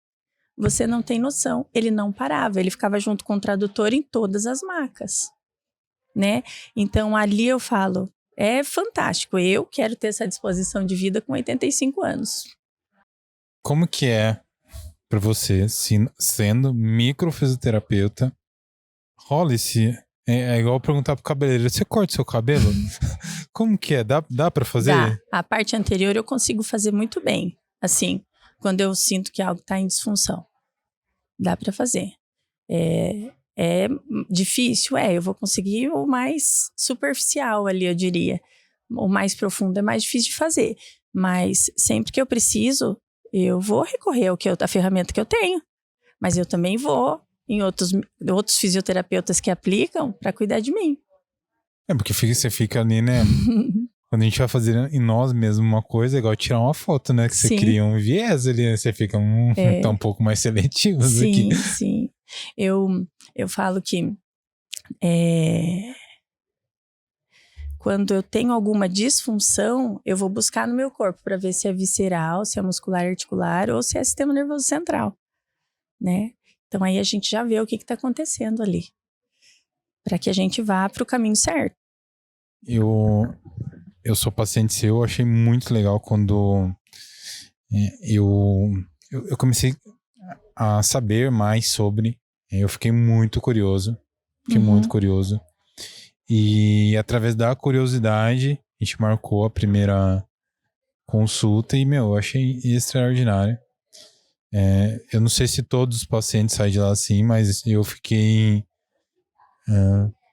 Você não tem noção. Ele não parava. Ele ficava junto com o tradutor em todas as macas. Né? Então, ali eu falo, é fantástico. Eu quero ter essa disposição de vida com 85 anos. Como que é para você, sendo microfisioterapeuta, rola esse... É igual perguntar pro cabeleireiro: você corta seu cabelo? Como que é? Dá pra fazer? Dá. A parte anterior eu consigo fazer muito bem. Assim, quando eu sinto que algo tá em disfunção. Dá pra fazer. É difícil? Eu vou conseguir o mais superficial ali, eu diria. O mais profundo é mais difícil de fazer. Mas sempre que eu preciso, eu vou recorrer à ferramenta que eu tenho. Mas eu também vou em outros fisioterapeutas que aplicam para cuidar de mim. Porque você fica ali, né? Quando a gente vai fazer em nós mesmos uma coisa, é igual tirar uma foto, né? Que você Sim. cria um viés ali, né? Você fica tá um pouco mais seletivo Sim, aqui. sim. Eu falo que quando eu tenho alguma disfunção, eu vou buscar no meu corpo para ver se é visceral, se é muscular articular ou se é sistema nervoso central, né? Então aí a gente já vê o que está acontecendo ali, para que a gente vá para o caminho certo. Eu sou paciente seu, eu achei muito legal quando eu comecei a saber mais sobre, eu fiquei muito curioso, e através da curiosidade, a gente marcou a primeira consulta e, eu achei extraordinário. Eu não sei se todos os pacientes saem de lá assim, mas eu fiquei...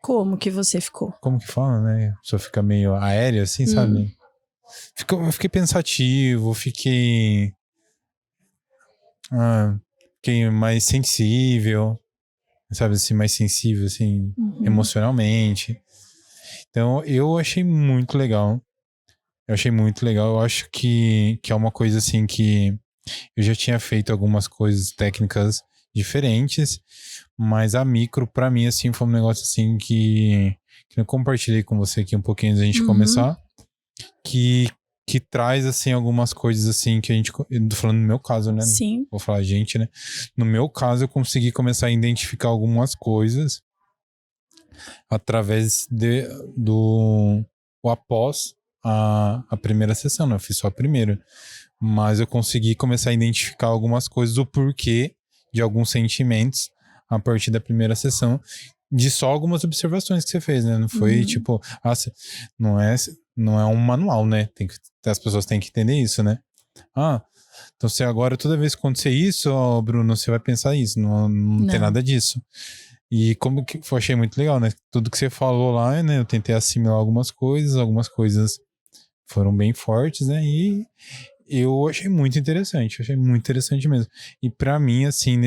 Como que você ficou? Como que fala, né? Só fica meio aéreo assim, sabe? Eu fiquei pensativo, fiquei mais sensível, sabe assim, mais sensível, assim, emocionalmente. Então, eu achei muito legal. Eu acho que é uma coisa assim que eu já tinha feito algumas coisas técnicas diferentes, mas a micro, pra mim, assim, foi um negócio assim que eu compartilhei com você aqui um pouquinho antes da gente começar, que traz, assim, algumas coisas, assim, que a gente... Eu tô falando no meu caso, né? Sim. Vou falar gente, né? No meu caso, eu consegui começar a identificar algumas coisas através do após a primeira sessão, né? Eu fiz só a primeira. Mas eu consegui começar a identificar algumas coisas, o porquê de alguns sentimentos a partir da primeira sessão, de só algumas observações que você fez, né? Não foi tipo, não é um manual, né? As pessoas têm que entender isso, né? Então você agora, toda vez que acontecer isso, Bruno, você vai pensar isso, não tem nada disso. E como que eu achei muito legal, né? Tudo que você falou lá, né? Eu tentei assimilar algumas coisas foram bem fortes, né? E eu achei muito interessante mesmo. E pra mim, assim,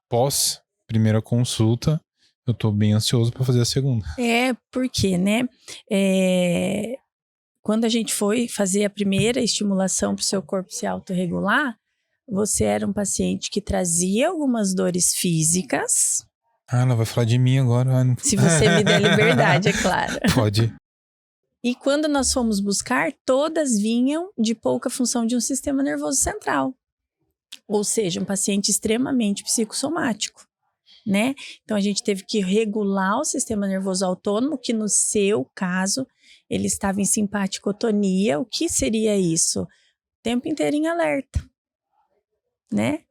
pós primeira consulta, eu tô bem ansioso pra fazer a segunda. Porque, né? Quando a gente foi fazer a primeira estimulação para o seu corpo se autorregular, você era um paciente que trazia algumas dores físicas. Ela vai falar de mim agora. Se você me der liberdade, é claro. Pode. E quando nós fomos buscar, todas vinham de pouca função de um sistema nervoso central. Ou seja, um paciente extremamente psicossomático, né? Então, a gente teve que regular o sistema nervoso autônomo, que no seu caso, ele estava em simpaticotonia. O que seria isso? O tempo inteiro em alerta, né?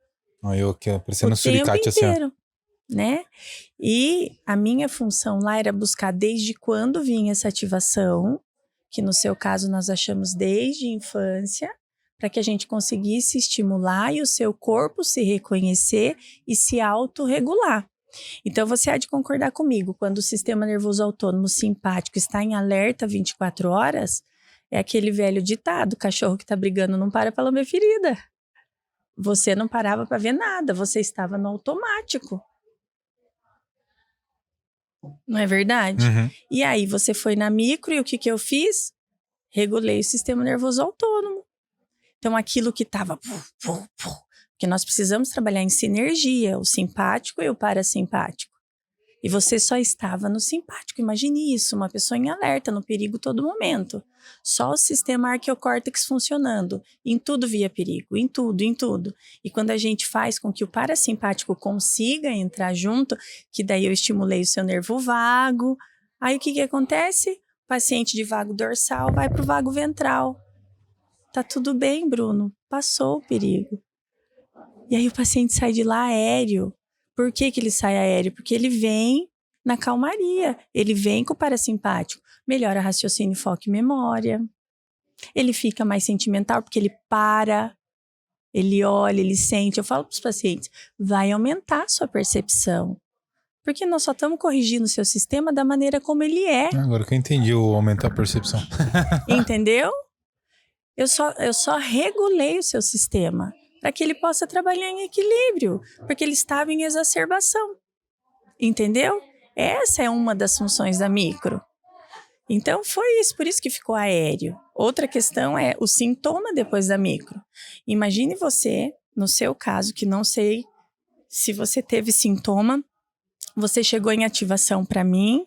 Eu aqui, parecendo um suricate assim, ó. O tempo inteiro, né? E a minha função lá era buscar desde quando vinha essa ativação, que no seu caso nós achamos desde a infância, para que a gente conseguisse estimular e o seu corpo se reconhecer e se autorregular. Então você há de concordar comigo, quando o sistema nervoso autônomo simpático está em alerta 24 horas, é aquele velho ditado, cachorro que está brigando não para pra lamber ferida. Você não parava para ver nada, você estava no automático. Não é verdade? E aí você foi na micro e o que eu fiz? Regulei o sistema nervoso autônomo. Então aquilo que estava... Porque nós precisamos trabalhar em sinergia, o simpático e o parasimpático. E você só estava no simpático. Imagine isso, uma pessoa em alerta, no perigo todo momento. Só o sistema arqueocórtex funcionando. Em tudo via perigo, em tudo. E quando a gente faz com que o parasimpático consiga entrar junto, que daí eu estimulei o seu nervo vago, aí o que acontece? O paciente de vago dorsal vai para o vago ventral. Tá tudo bem, Bruno, passou o perigo. E aí o paciente sai de lá aéreo. Por que ele sai aéreo? Porque ele vem na calmaria, ele vem com o parasimpático, melhora raciocínio, foco e memória. Ele fica mais sentimental porque ele para, ele olha, ele sente. Eu falo para os pacientes, vai aumentar a sua percepção. Porque nós só estamos corrigindo o seu sistema da maneira como ele é. Agora que eu entendi o aumentar a percepção. Entendeu? Eu só regulei o seu sistema. para que ele possa trabalhar em equilíbrio, porque ele estava em exacerbação. Entendeu? Essa é uma das funções da micro. Então, foi isso, por isso que ficou aéreo. Outra questão é o sintoma depois da micro. Imagine você, no seu caso, que não sei se você teve sintoma, você chegou em ativação para mim,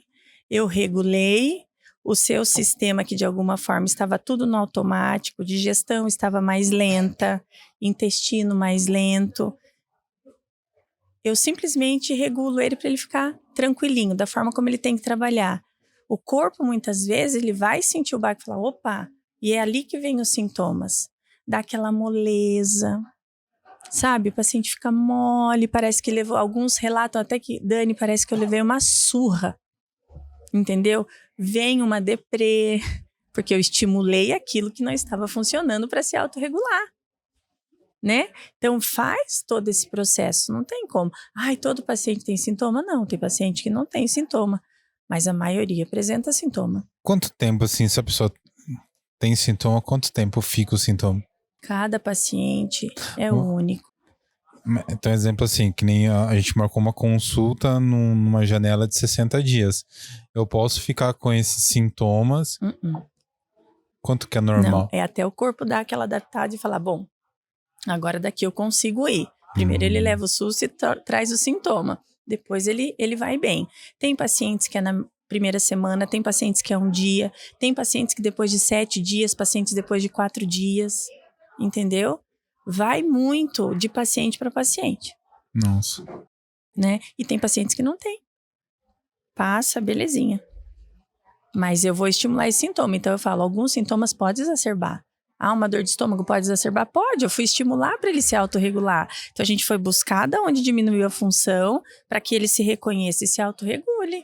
eu regulei, o seu sistema que de alguma forma estava tudo no automático, digestão estava mais lenta, intestino mais lento. Eu simplesmente regulo ele para ele ficar tranquilinho, da forma como ele tem que trabalhar. O corpo, muitas vezes, ele vai sentir o barco e falar, opa, e é ali que vem os sintomas. Dá aquela moleza, sabe? O paciente fica mole, parece que levou, alguns relatam até que, Dani, parece que eu levei uma surra, entendeu? Vem uma deprê, porque eu estimulei aquilo que não estava funcionando para se autorregular, né? Então, faz todo esse processo, não tem como. Ai, todo paciente tem sintoma? Não, tem paciente que não tem sintoma. Mas a maioria apresenta sintoma. Quanto tempo, assim, se a pessoa tem sintoma, quanto tempo fica o sintoma? Cada paciente é único. Então, exemplo assim, que nem a gente marcou uma consulta numa janela de 60 dias. Eu posso ficar com esses sintomas? Quanto que é normal? Não, é até o corpo dar aquela adaptada e falar, bom, agora daqui eu consigo ir. Primeiro ele leva o susto e traz o sintoma. Depois ele vai bem. Tem pacientes que é na primeira semana, tem pacientes que é um dia, tem pacientes que depois de 7 dias, pacientes depois de 4 dias, entendeu? Vai muito de paciente para paciente. Nossa. Né? E tem pacientes que não tem. Passa, belezinha. Mas eu vou estimular esse sintoma. Então eu falo, alguns sintomas podem exacerbar. Ah, uma dor de estômago pode exacerbar? Pode, eu fui estimular para ele se autorregular. Então a gente foi buscar de onde diminuiu a função para que ele se reconheça e se autorregule.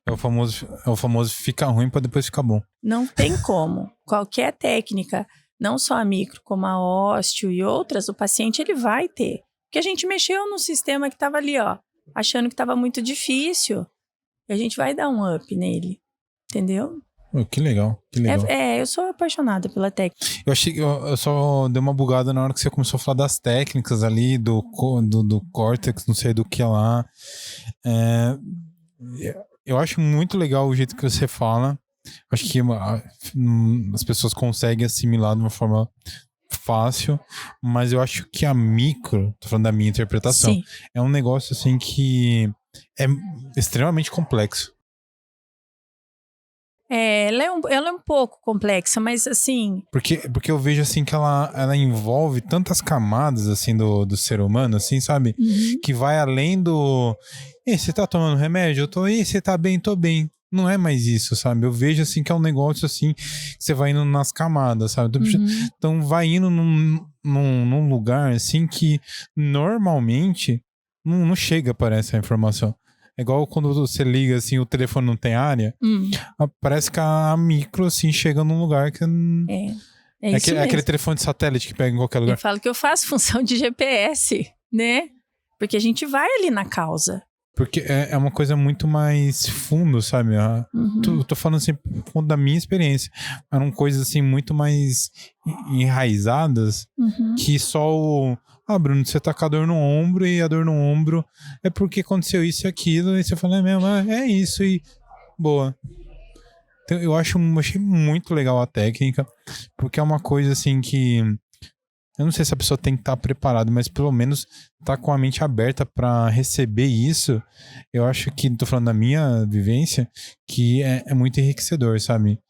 É o famoso fica ruim para depois ficar bom. Não tem como. Qualquer técnica, não só a micro, como a ósteo e outras, o paciente ele vai ter. Porque a gente mexeu no sistema que estava ali, ó, achando que estava muito difícil. E a gente vai dar um up nele. Entendeu? Que legal, que legal. Eu sou apaixonada pela técnica. Eu achei que eu só dei uma bugada na hora que você começou a falar das técnicas ali, do córtex, não sei do que lá. Eu acho muito legal o jeito que você fala. Acho que as pessoas conseguem assimilar de uma forma fácil, mas eu acho que a micro, tô falando da minha interpretação, sim, é um negócio assim que é extremamente complexo. Ela é um pouco complexa, mas assim... Porque eu vejo assim que ela envolve tantas camadas assim do ser humano, assim, sabe? Uhum. Que vai além do... você tá tomando remédio? Eu tô... você tá bem? Tô bem. Não é mais isso, sabe? Eu vejo assim que é um negócio assim, que você vai indo nas camadas, sabe? Uhum. Então vai indo num lugar assim que normalmente não chega para essa informação. É igual quando você liga, assim, o telefone não tem área. Parece que a micro, assim, chega num lugar que... É aquele telefone de satélite que pega em qualquer lugar. Eu falo que eu faço função de GPS, né? Porque a gente vai ali na causa. Porque é uma coisa muito mais fundo, sabe? Eu tô falando assim, por conta da minha experiência. Eram coisas, assim, muito mais enraizadas que só o... Bruno, você tá com a dor no ombro e a dor no ombro é porque aconteceu isso e aquilo, e você fala, é isso e boa. Então eu achei muito legal a técnica, porque é uma coisa assim que eu não sei se a pessoa tem que estar preparada, mas pelo menos tá com a mente aberta para receber isso. Eu acho que, tô falando da minha vivência, que é muito enriquecedor, sabe?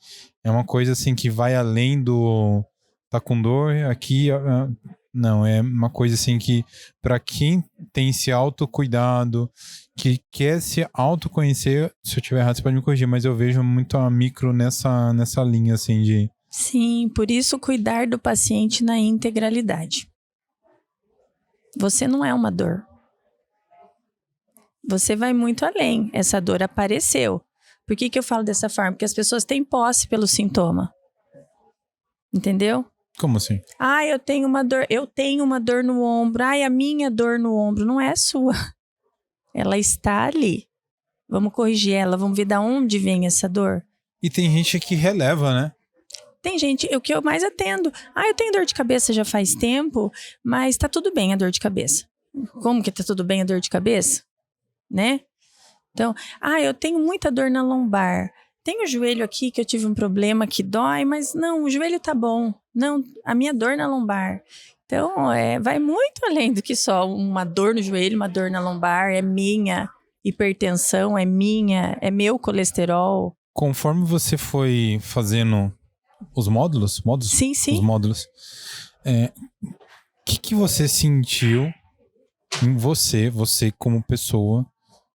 É uma coisa assim que vai além do tá com dor aqui... Não, é uma coisa assim que para quem tem esse autocuidado, que quer se autoconhecer, se eu estiver errado você pode me corrigir, mas eu vejo muito a micro nessa linha assim de... Sim, por isso cuidar do paciente na integralidade. Você não é uma dor. Você vai muito além. Essa dor apareceu. Por que eu falo dessa forma? Porque as pessoas têm posse pelo sintoma. Entendeu? Como assim? Eu tenho uma dor no ombro. A minha dor no ombro não é sua. Ela está ali. Vamos corrigir ela, vamos ver de onde vem essa dor. E tem gente que releva, né? Tem gente, o que eu mais atendo, eu tenho dor de cabeça já faz tempo, mas tá tudo bem a dor de cabeça. Como que tá tudo bem a dor de cabeça? Né? Então, eu tenho muita dor na lombar. Tem o joelho aqui que eu tive um problema que dói, mas não, o joelho tá bom. Não, a minha dor na lombar. Então, vai muito além do que só uma dor no joelho, uma dor na lombar, é minha hipertensão, é meu colesterol. Conforme você foi fazendo os módulos? Sim, sim. Os módulos. O que você sentiu em você como pessoa?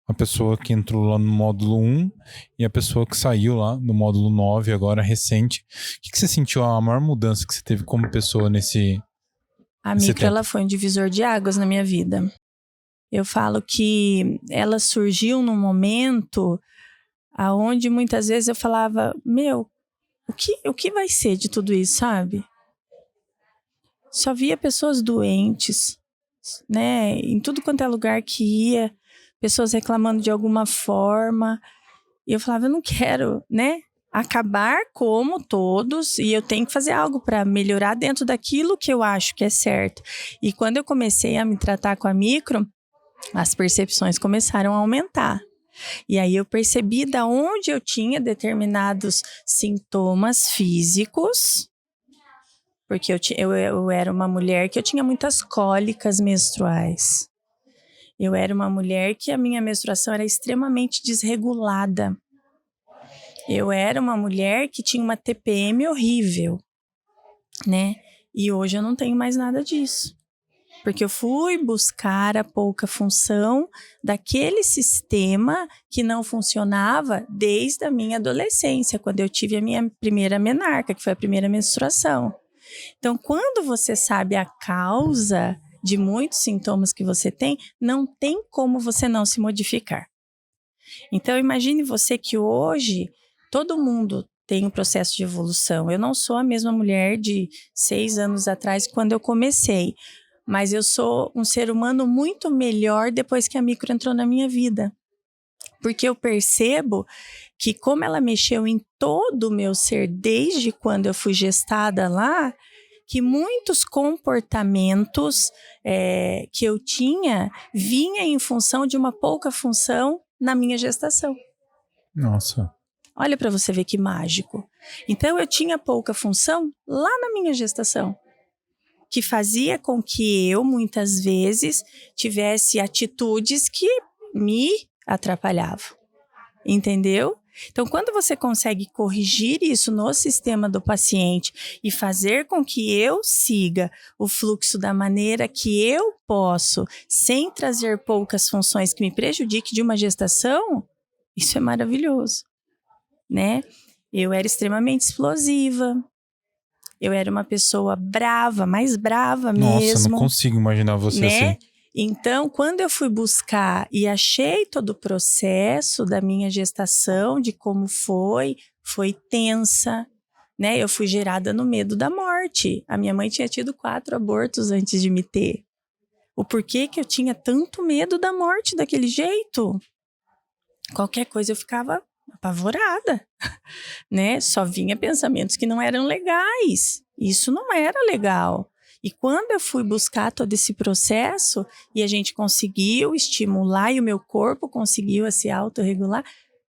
A pessoa que entrou lá no módulo 1 e a pessoa que saiu lá no módulo 9, agora recente. O que você sentiu a maior mudança que você teve como pessoa nesse A micro, ela foi um divisor de águas na minha vida. Eu falo que ela surgiu num momento aonde muitas vezes eu falava, o que vai ser de tudo isso, sabe? Só via pessoas doentes, né? Em tudo quanto é lugar que ia, pessoas reclamando de alguma forma. E eu falava, eu não quero, né? Acabar como todos, e eu tenho que fazer algo para melhorar dentro daquilo que eu acho que é certo. E quando eu comecei a me tratar com a micro, as percepções começaram a aumentar. E aí eu percebi da onde eu tinha determinados sintomas físicos, porque eu era uma mulher que eu tinha muitas cólicas menstruais. Eu era uma mulher que a minha menstruação era extremamente desregulada. Eu era uma mulher que tinha uma TPM horrível, né? E hoje eu não tenho mais nada disso. Porque eu fui buscar a pouca função daquele sistema que não funcionava desde a minha adolescência, quando eu tive a minha primeira menarca, que foi a primeira menstruação. Então, quando você sabe a causa de muitos sintomas que você tem, não tem como você não se modificar. Então, imagine você que hoje todo mundo tem um processo de evolução. Eu não sou a mesma mulher de 6 anos atrás, quando eu comecei, mas eu sou um ser humano muito melhor depois que a micro entrou na minha vida. Porque eu percebo que como ela mexeu em todo o meu ser desde quando eu fui gestada lá, que muitos comportamentos que eu tinha vinha em função de uma pouca função na minha gestação. Nossa. Olha para você ver que mágico. Então eu tinha pouca função lá na minha gestação, que fazia com que eu, muitas vezes, tivesse atitudes que me atrapalhavam. Entendeu? Então, quando você consegue corrigir isso no sistema do paciente e fazer com que eu siga o fluxo da maneira que eu posso, sem trazer poucas funções que me prejudiquem de uma gestação, isso é maravilhoso, né? Eu era extremamente explosiva. Eu era uma pessoa brava, mais brava mesmo. Nossa, não consigo imaginar você assim. Então, quando eu fui buscar e achei todo o processo da minha gestação, de como foi tensa, né? Eu fui gerada no medo da morte. A minha mãe tinha tido 4 abortos antes de me ter. O porquê que eu tinha tanto medo da morte daquele jeito? Qualquer coisa eu ficava apavorada, né? Só vinha pensamentos que não eram legais. Isso não era legal. E quando eu fui buscar todo esse processo e a gente conseguiu estimular e o meu corpo conseguiu se autorregular,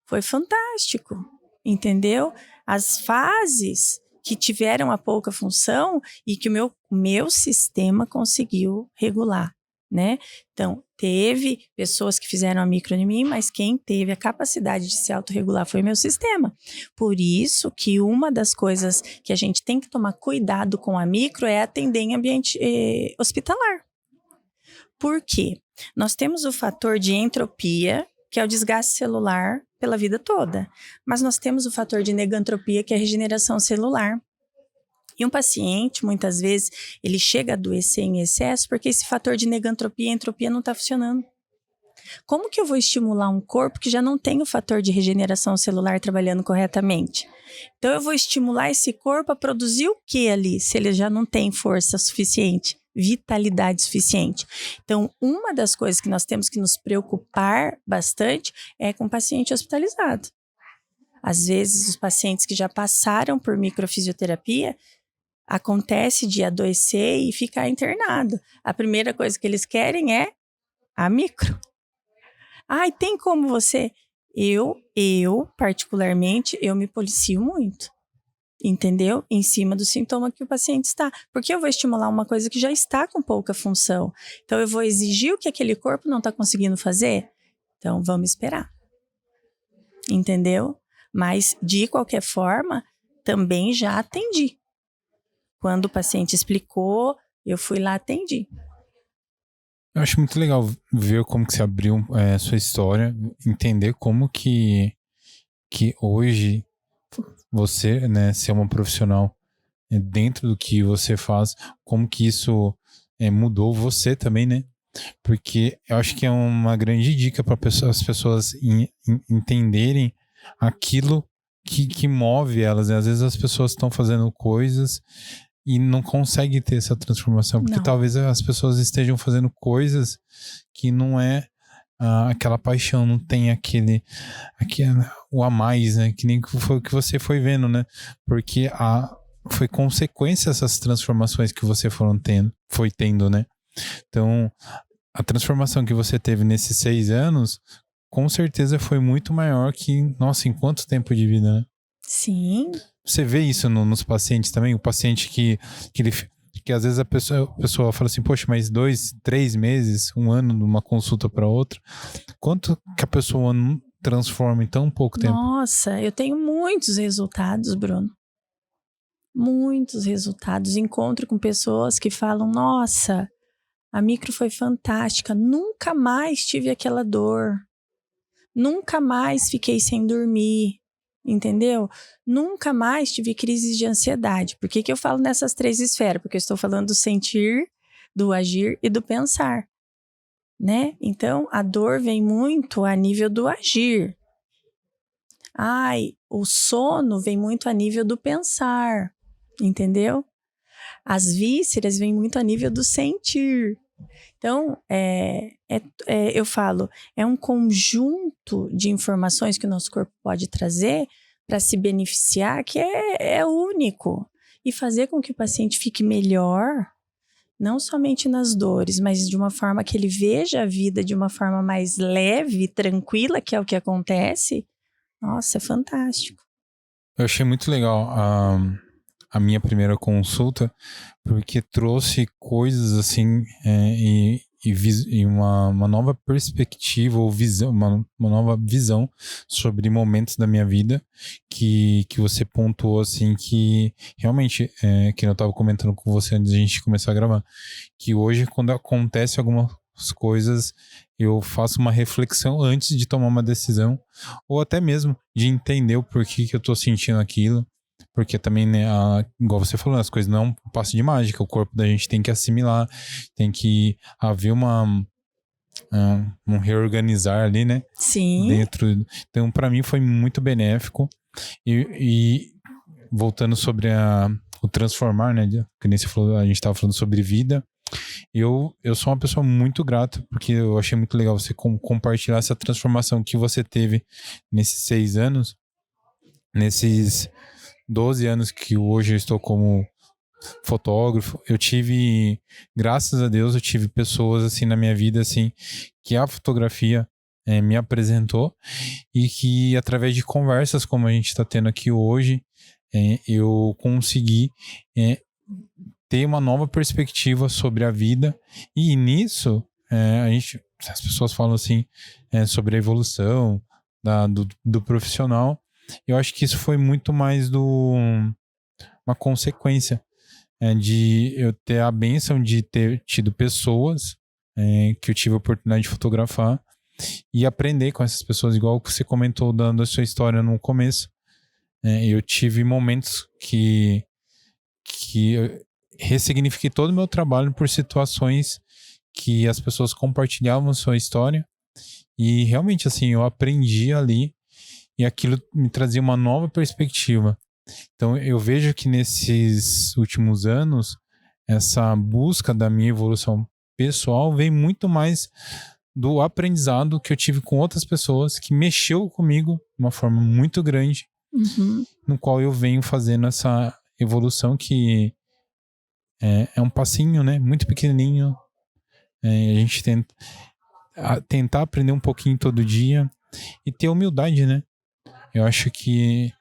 foi fantástico, entendeu? As fases que tiveram a pouca função e que o meu sistema conseguiu regular, né? Então, teve pessoas que fizeram a micro em mim, mas quem teve a capacidade de se autorregular foi o meu sistema. Por isso que uma das coisas que a gente tem que tomar cuidado com a micro é atender em ambiente hospitalar. Por quê? Nós temos o fator de entropia, que é o desgaste celular pela vida toda. Mas nós temos o fator de negantropia, que é a regeneração celular. E um paciente, muitas vezes, ele chega a adoecer em excesso porque esse fator de negantropia e entropia não está funcionando. Como que eu vou estimular um corpo que já não tem o fator de regeneração celular trabalhando corretamente? Então, eu vou estimular esse corpo a produzir o que ali, se ele já não tem força suficiente, vitalidade suficiente? Então, uma das coisas que nós temos que nos preocupar bastante é com o paciente hospitalizado. Às vezes, os pacientes que já passaram por microfisioterapia, acontece de adoecer e ficar internado. A primeira coisa que eles querem é a micro. Ai, tem como você... Eu, particularmente, eu me policio muito. Entendeu? Em cima do sintoma que o paciente está. Porque eu vou estimular uma coisa que já está com pouca função. Então, eu vou exigir o que aquele corpo não está conseguindo fazer? Então, vamos esperar. Entendeu? Mas, de qualquer forma, também já atendi. Quando o paciente explicou, eu fui lá, atendi. Eu acho muito legal ver como que você abriu sua história, entender como que hoje você, né, ser uma profissional dentro do que você faz, como que isso mudou você também, né? Porque eu acho que é uma grande dica para as pessoas entenderem aquilo que move elas, né? Às vezes as pessoas estão fazendo coisas e não conseguem ter essa transformação, porque talvez as pessoas estejam fazendo coisas que não é aquela paixão, não tem aquele o a mais, né? Que nem foi o que você foi vendo, né? Porque foi consequência essas transformações que você foi tendo, né? Então, a transformação que você teve nesses 6 anos, com certeza foi muito maior que, nossa, em quanto tempo de vida, né? Sim. Você vê isso nos pacientes também? O paciente que às vezes a pessoa fala assim, poxa, mas 2, 3 meses, 1 ano de uma consulta para outra, quanto que a pessoa não transforma em tão pouco tempo? Nossa, eu tenho muitos resultados, Bruno. Muitos resultados. Encontro com pessoas que falam, nossa, a micro foi fantástica, nunca mais tive aquela dor, nunca mais fiquei sem dormir, entendeu? Nunca mais tive crises de ansiedade. Por que eu falo nessas 3 esferas? Porque eu estou falando do sentir, do agir e do pensar, né? Então, a dor vem muito a nível do agir. O sono vem muito a nível do pensar, entendeu? As vísceras vêm muito a nível do sentir. Então, eu falo, é um conjunto de informações que o nosso corpo pode trazer para se beneficiar, que é único. E fazer com que o paciente fique melhor, não somente nas dores, mas de uma forma que ele veja a vida de uma forma mais leve, tranquila, que é o que acontece. Nossa, é fantástico. Eu achei muito legal a minha primeira consulta, porque trouxe coisas assim e uma nova perspectiva ou visão, uma nova visão sobre momentos da minha vida que você pontuou assim, que realmente, que eu estava comentando com você antes da gente começar a gravar, que hoje quando acontece algumas coisas eu faço uma reflexão antes de tomar uma decisão, ou até mesmo de entender o porquê que eu tô sentindo aquilo. Porque também, né, igual você falou, as coisas não é um passe de mágica. O corpo da gente tem que assimilar, tem que haver um reorganizar ali, né? Sim. Então, para mim, foi muito benéfico. E voltando sobre o transformar, né? Que nem você falou, a gente estava falando sobre vida. Eu sou uma pessoa muito grata, porque eu achei muito legal você compartilhar essa transformação que você teve nesses 6 anos, nesses 12 anos que hoje eu estou como fotógrafo. Graças a Deus, eu tive pessoas assim na minha vida assim que a fotografia me apresentou e que através de conversas como a gente está tendo aqui hoje, eu consegui ter uma nova perspectiva sobre a vida. E nisso as pessoas falam assim sobre a evolução do profissional. Eu acho que isso foi muito mais uma consequência de eu ter a bênção de ter tido pessoas que eu tive a oportunidade de fotografar e aprender com essas pessoas, igual você comentou dando a sua história no começo. Eu tive momentos que eu ressignifiquei todo o meu trabalho por situações que as pessoas compartilhavam sua história e realmente assim eu aprendi ali e aquilo me trazia uma nova perspectiva. Então eu vejo que nesses últimos anos essa busca da minha evolução pessoal vem muito mais do aprendizado que eu tive com outras pessoas que mexeu comigo de uma forma muito grande no qual eu venho fazendo essa evolução que é um passinho, né? Muito pequenininho. A gente tentar aprender um pouquinho todo dia e ter humildade, né? Eu acho que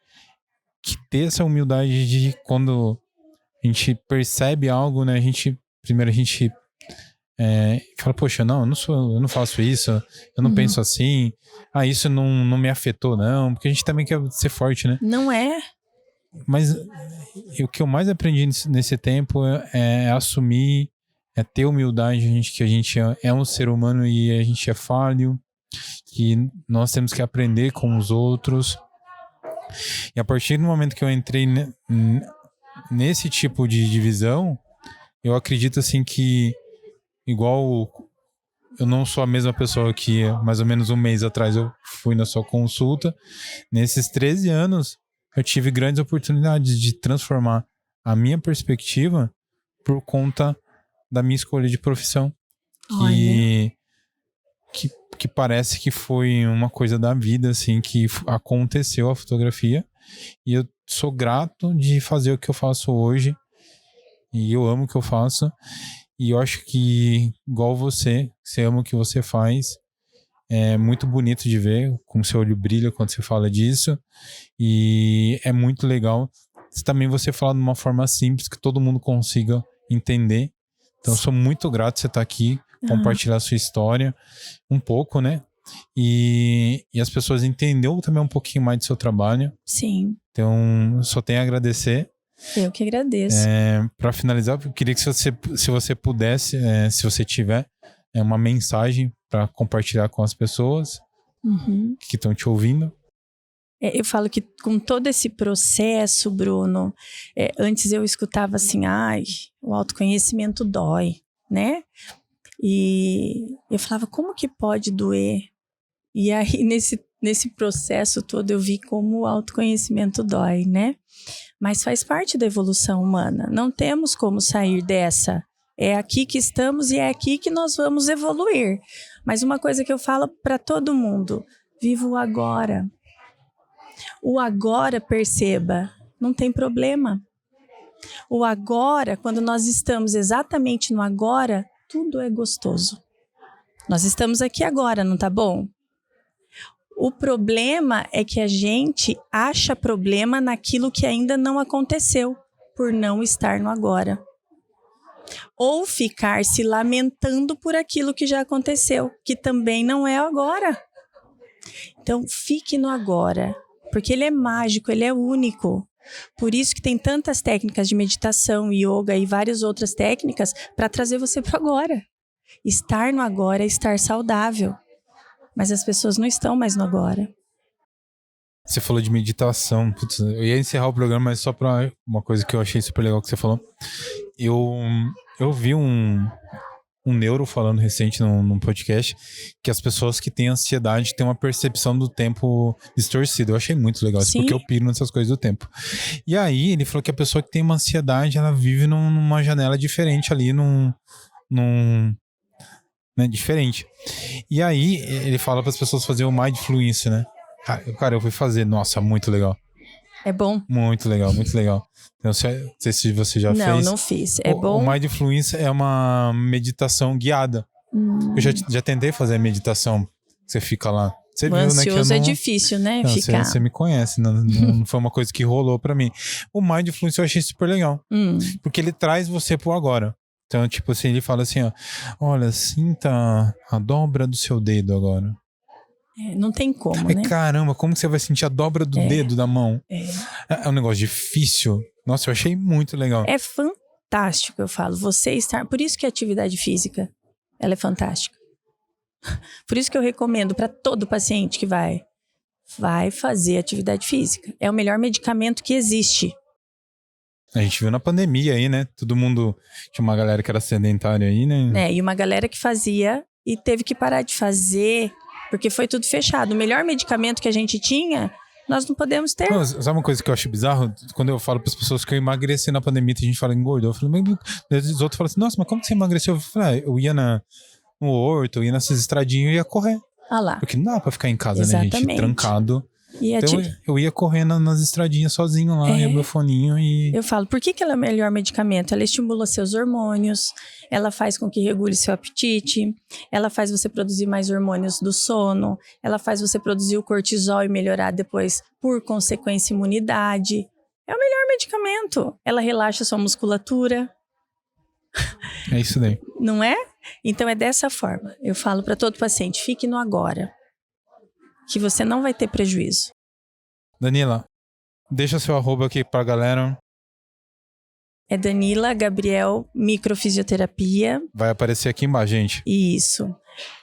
ter essa humildade de quando a gente percebe algo, né? Primeiro a gente fala, poxa, não, eu não faço isso, eu não penso assim, isso não me afetou, não, porque a gente também quer ser forte, né? Não é? Mas o que eu mais aprendi nesse tempo é assumir, ter humildade, que a gente é um ser humano e a gente é falho, que nós temos que aprender com os outros. E a partir do momento que eu entrei nesse tipo de divisão, eu acredito assim que, igual eu não sou a mesma pessoa que mais ou menos um mês atrás eu fui na sua consulta, nesses 13 anos eu tive grandes oportunidades de transformar a minha perspectiva por conta da minha escolha de profissão. Que parece que foi uma coisa da vida, assim, que aconteceu a fotografia. E eu sou grato de fazer o que eu faço hoje. E eu amo o que eu faço. E eu acho que, igual você ama o que você faz. É muito bonito de ver como seu olho brilha quando você fala disso. E é muito legal também você falar de uma forma simples que todo mundo consiga entender. Então eu sou muito grato de você estar aqui, compartilhar a sua história um pouco, né? E as pessoas entenderam também um pouquinho mais do seu trabalho. Sim. Então, só tenho a agradecer. Eu que agradeço. Para finalizar, eu queria que se você pudesse, se você tiver uma mensagem para compartilhar com as pessoas que estão te ouvindo. Eu falo que com todo esse processo, Bruno, antes eu escutava assim, o autoconhecimento dói, né? E eu falava, como que pode doer? E aí, nesse processo todo, eu vi como o autoconhecimento dói, né? Mas faz parte da evolução humana. Não temos como sair dessa. É aqui que estamos e é aqui que nós vamos evoluir. Mas uma coisa que eu falo para todo mundo, viva o agora. O agora, perceba, não tem problema. O agora, quando nós estamos exatamente no agora, tudo é gostoso. Nós estamos aqui agora, não tá bom? O problema é que a gente acha problema naquilo que ainda não aconteceu, por não estar no agora. Ou ficar se lamentando por aquilo que já aconteceu, que também não é agora. Então, fique no agora, porque ele é mágico, ele é único. Por isso que tem tantas técnicas de meditação, yoga e várias outras técnicas para trazer você para o agora. Estar no agora é estar saudável. Mas as pessoas não estão mais no agora. Você falou de meditação. Putz, eu ia encerrar o programa, mas só para uma coisa que eu achei super legal que você falou. Eu vi um neuro falando recente num podcast que as pessoas que têm ansiedade têm uma percepção do tempo distorcida. Eu achei muito legal isso, porque eu piro nessas coisas do tempo. E aí ele falou que a pessoa que tem uma ansiedade, ela vive numa janela diferente ali, né, diferente. E aí ele fala para as pessoas fazerem o Mindfluence, né? Cara, eu fui fazer, nossa, muito legal. É bom? Muito legal, muito legal. Não sei se você já fez. Não fiz. É bom? O Mindfluence é uma meditação guiada. Eu já tentei fazer a meditação. Você fica lá. Você viu, ansioso, né, que eu não... é difícil, né? Não, ficar. Você me conhece, não foi uma coisa que rolou pra mim. O Mindfluence eu achei super legal. Porque ele traz você pro agora. Então, tipo assim, ele fala assim, ó, olha, sinta a dobra do seu dedo agora. Não tem como, né? Caramba, como que você vai sentir a dobra do dedo da mão? É um negócio difícil. Nossa, eu achei muito legal. É fantástico, eu falo. Você estar... Por isso que a atividade física, ela é fantástica. Por isso que eu recomendo para todo paciente que vai fazer atividade física. É o melhor medicamento que existe. A gente viu na pandemia aí, né? Todo mundo... Tinha uma galera que era sedentária aí, né? E uma galera que fazia e teve que parar de fazer, porque foi tudo fechado. O melhor medicamento que a gente tinha, nós não podemos ter. Não, sabe uma coisa que eu acho bizarro? Quando eu falo para as pessoas que eu emagreci na pandemia, a gente fala engordou. Eu falo, mas os outros falam assim, nossa, mas como que você emagreceu? Eu falei, eu ia no horto, eu ia nessas estradinhas e ia correr. Ah lá. Porque não dá pra ficar em casa, Exatamente. né, gente? Trancado. Então eu ia correndo nas estradinhas sozinho lá, e o meu foninho e... Eu falo, por que ela é o melhor medicamento? Ela estimula seus hormônios, ela faz com que regule seu apetite, ela faz você produzir mais hormônios do sono, ela faz você produzir o cortisol e melhorar depois, por consequência, a imunidade. É o melhor medicamento. Ela relaxa sua musculatura. É isso daí. Não é? Então é dessa forma. Eu falo para todo paciente, fique no agora, que você não vai ter prejuízo. Danila, deixa seu arroba aqui pra galera. É Danila Gabriel Microfisioterapia. Vai aparecer aqui embaixo, gente. Isso.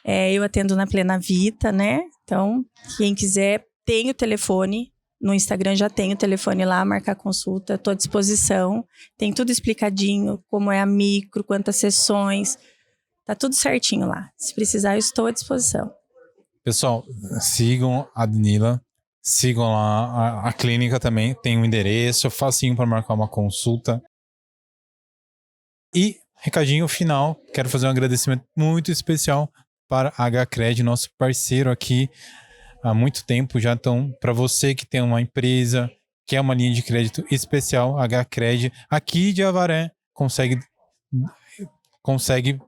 Eu atendo na Plena Vita, né? Então, quem quiser, tem o telefone. No Instagram já tem o telefone lá, marcar consulta. Estou à disposição. Tem tudo explicadinho, como é a micro, quantas sessões. Tá tudo certinho lá. Se precisar, eu estou à disposição. Pessoal, sigam a Danila, sigam lá a clínica também, tem um endereço, facinho para marcar uma consulta. E, recadinho final, quero fazer um agradecimento muito especial para a HCred, nosso parceiro aqui há muito tempo já. Então, para você que tem uma empresa, quer uma linha de crédito especial, a HCred, aqui de Avaré, consegue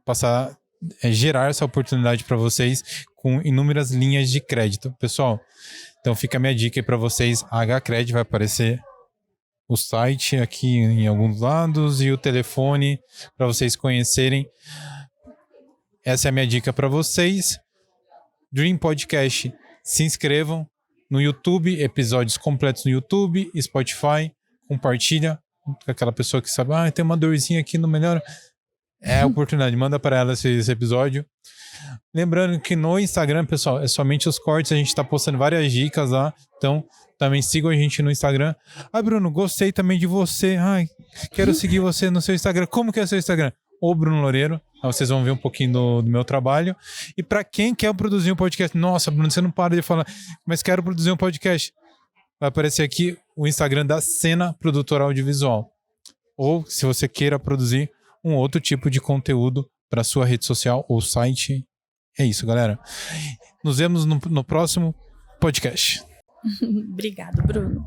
passar, gerar essa oportunidade para vocês com inúmeras linhas de crédito. Pessoal, então fica a minha dica aí para vocês. A HCred vai aparecer o site aqui em alguns lados e o telefone para vocês conhecerem. Essa é a minha dica para vocês. Dream Podcast, se inscrevam no YouTube, episódios completos no YouTube, Spotify, compartilha com aquela pessoa que sabe, tem uma dorzinha aqui no melhor. É a oportunidade, manda para ela esse episódio. Lembrando que no Instagram, pessoal, é somente os cortes, a gente está postando várias dicas lá, então também sigam a gente no Instagram. Bruno, gostei também de você, quero seguir você no seu Instagram. Como que é o seu Instagram? O Bruno Loureiro, aí vocês vão ver um pouquinho do meu trabalho. E para quem quer produzir um podcast, nossa, Bruno, você não para de falar, mas quero produzir um podcast, vai aparecer aqui o Instagram da Cena Produtora Audiovisual. Ou se você queira produzir um outro tipo de conteúdo para sua rede social ou site. É isso, galera. Nos vemos no próximo podcast. Obrigado, Bruno.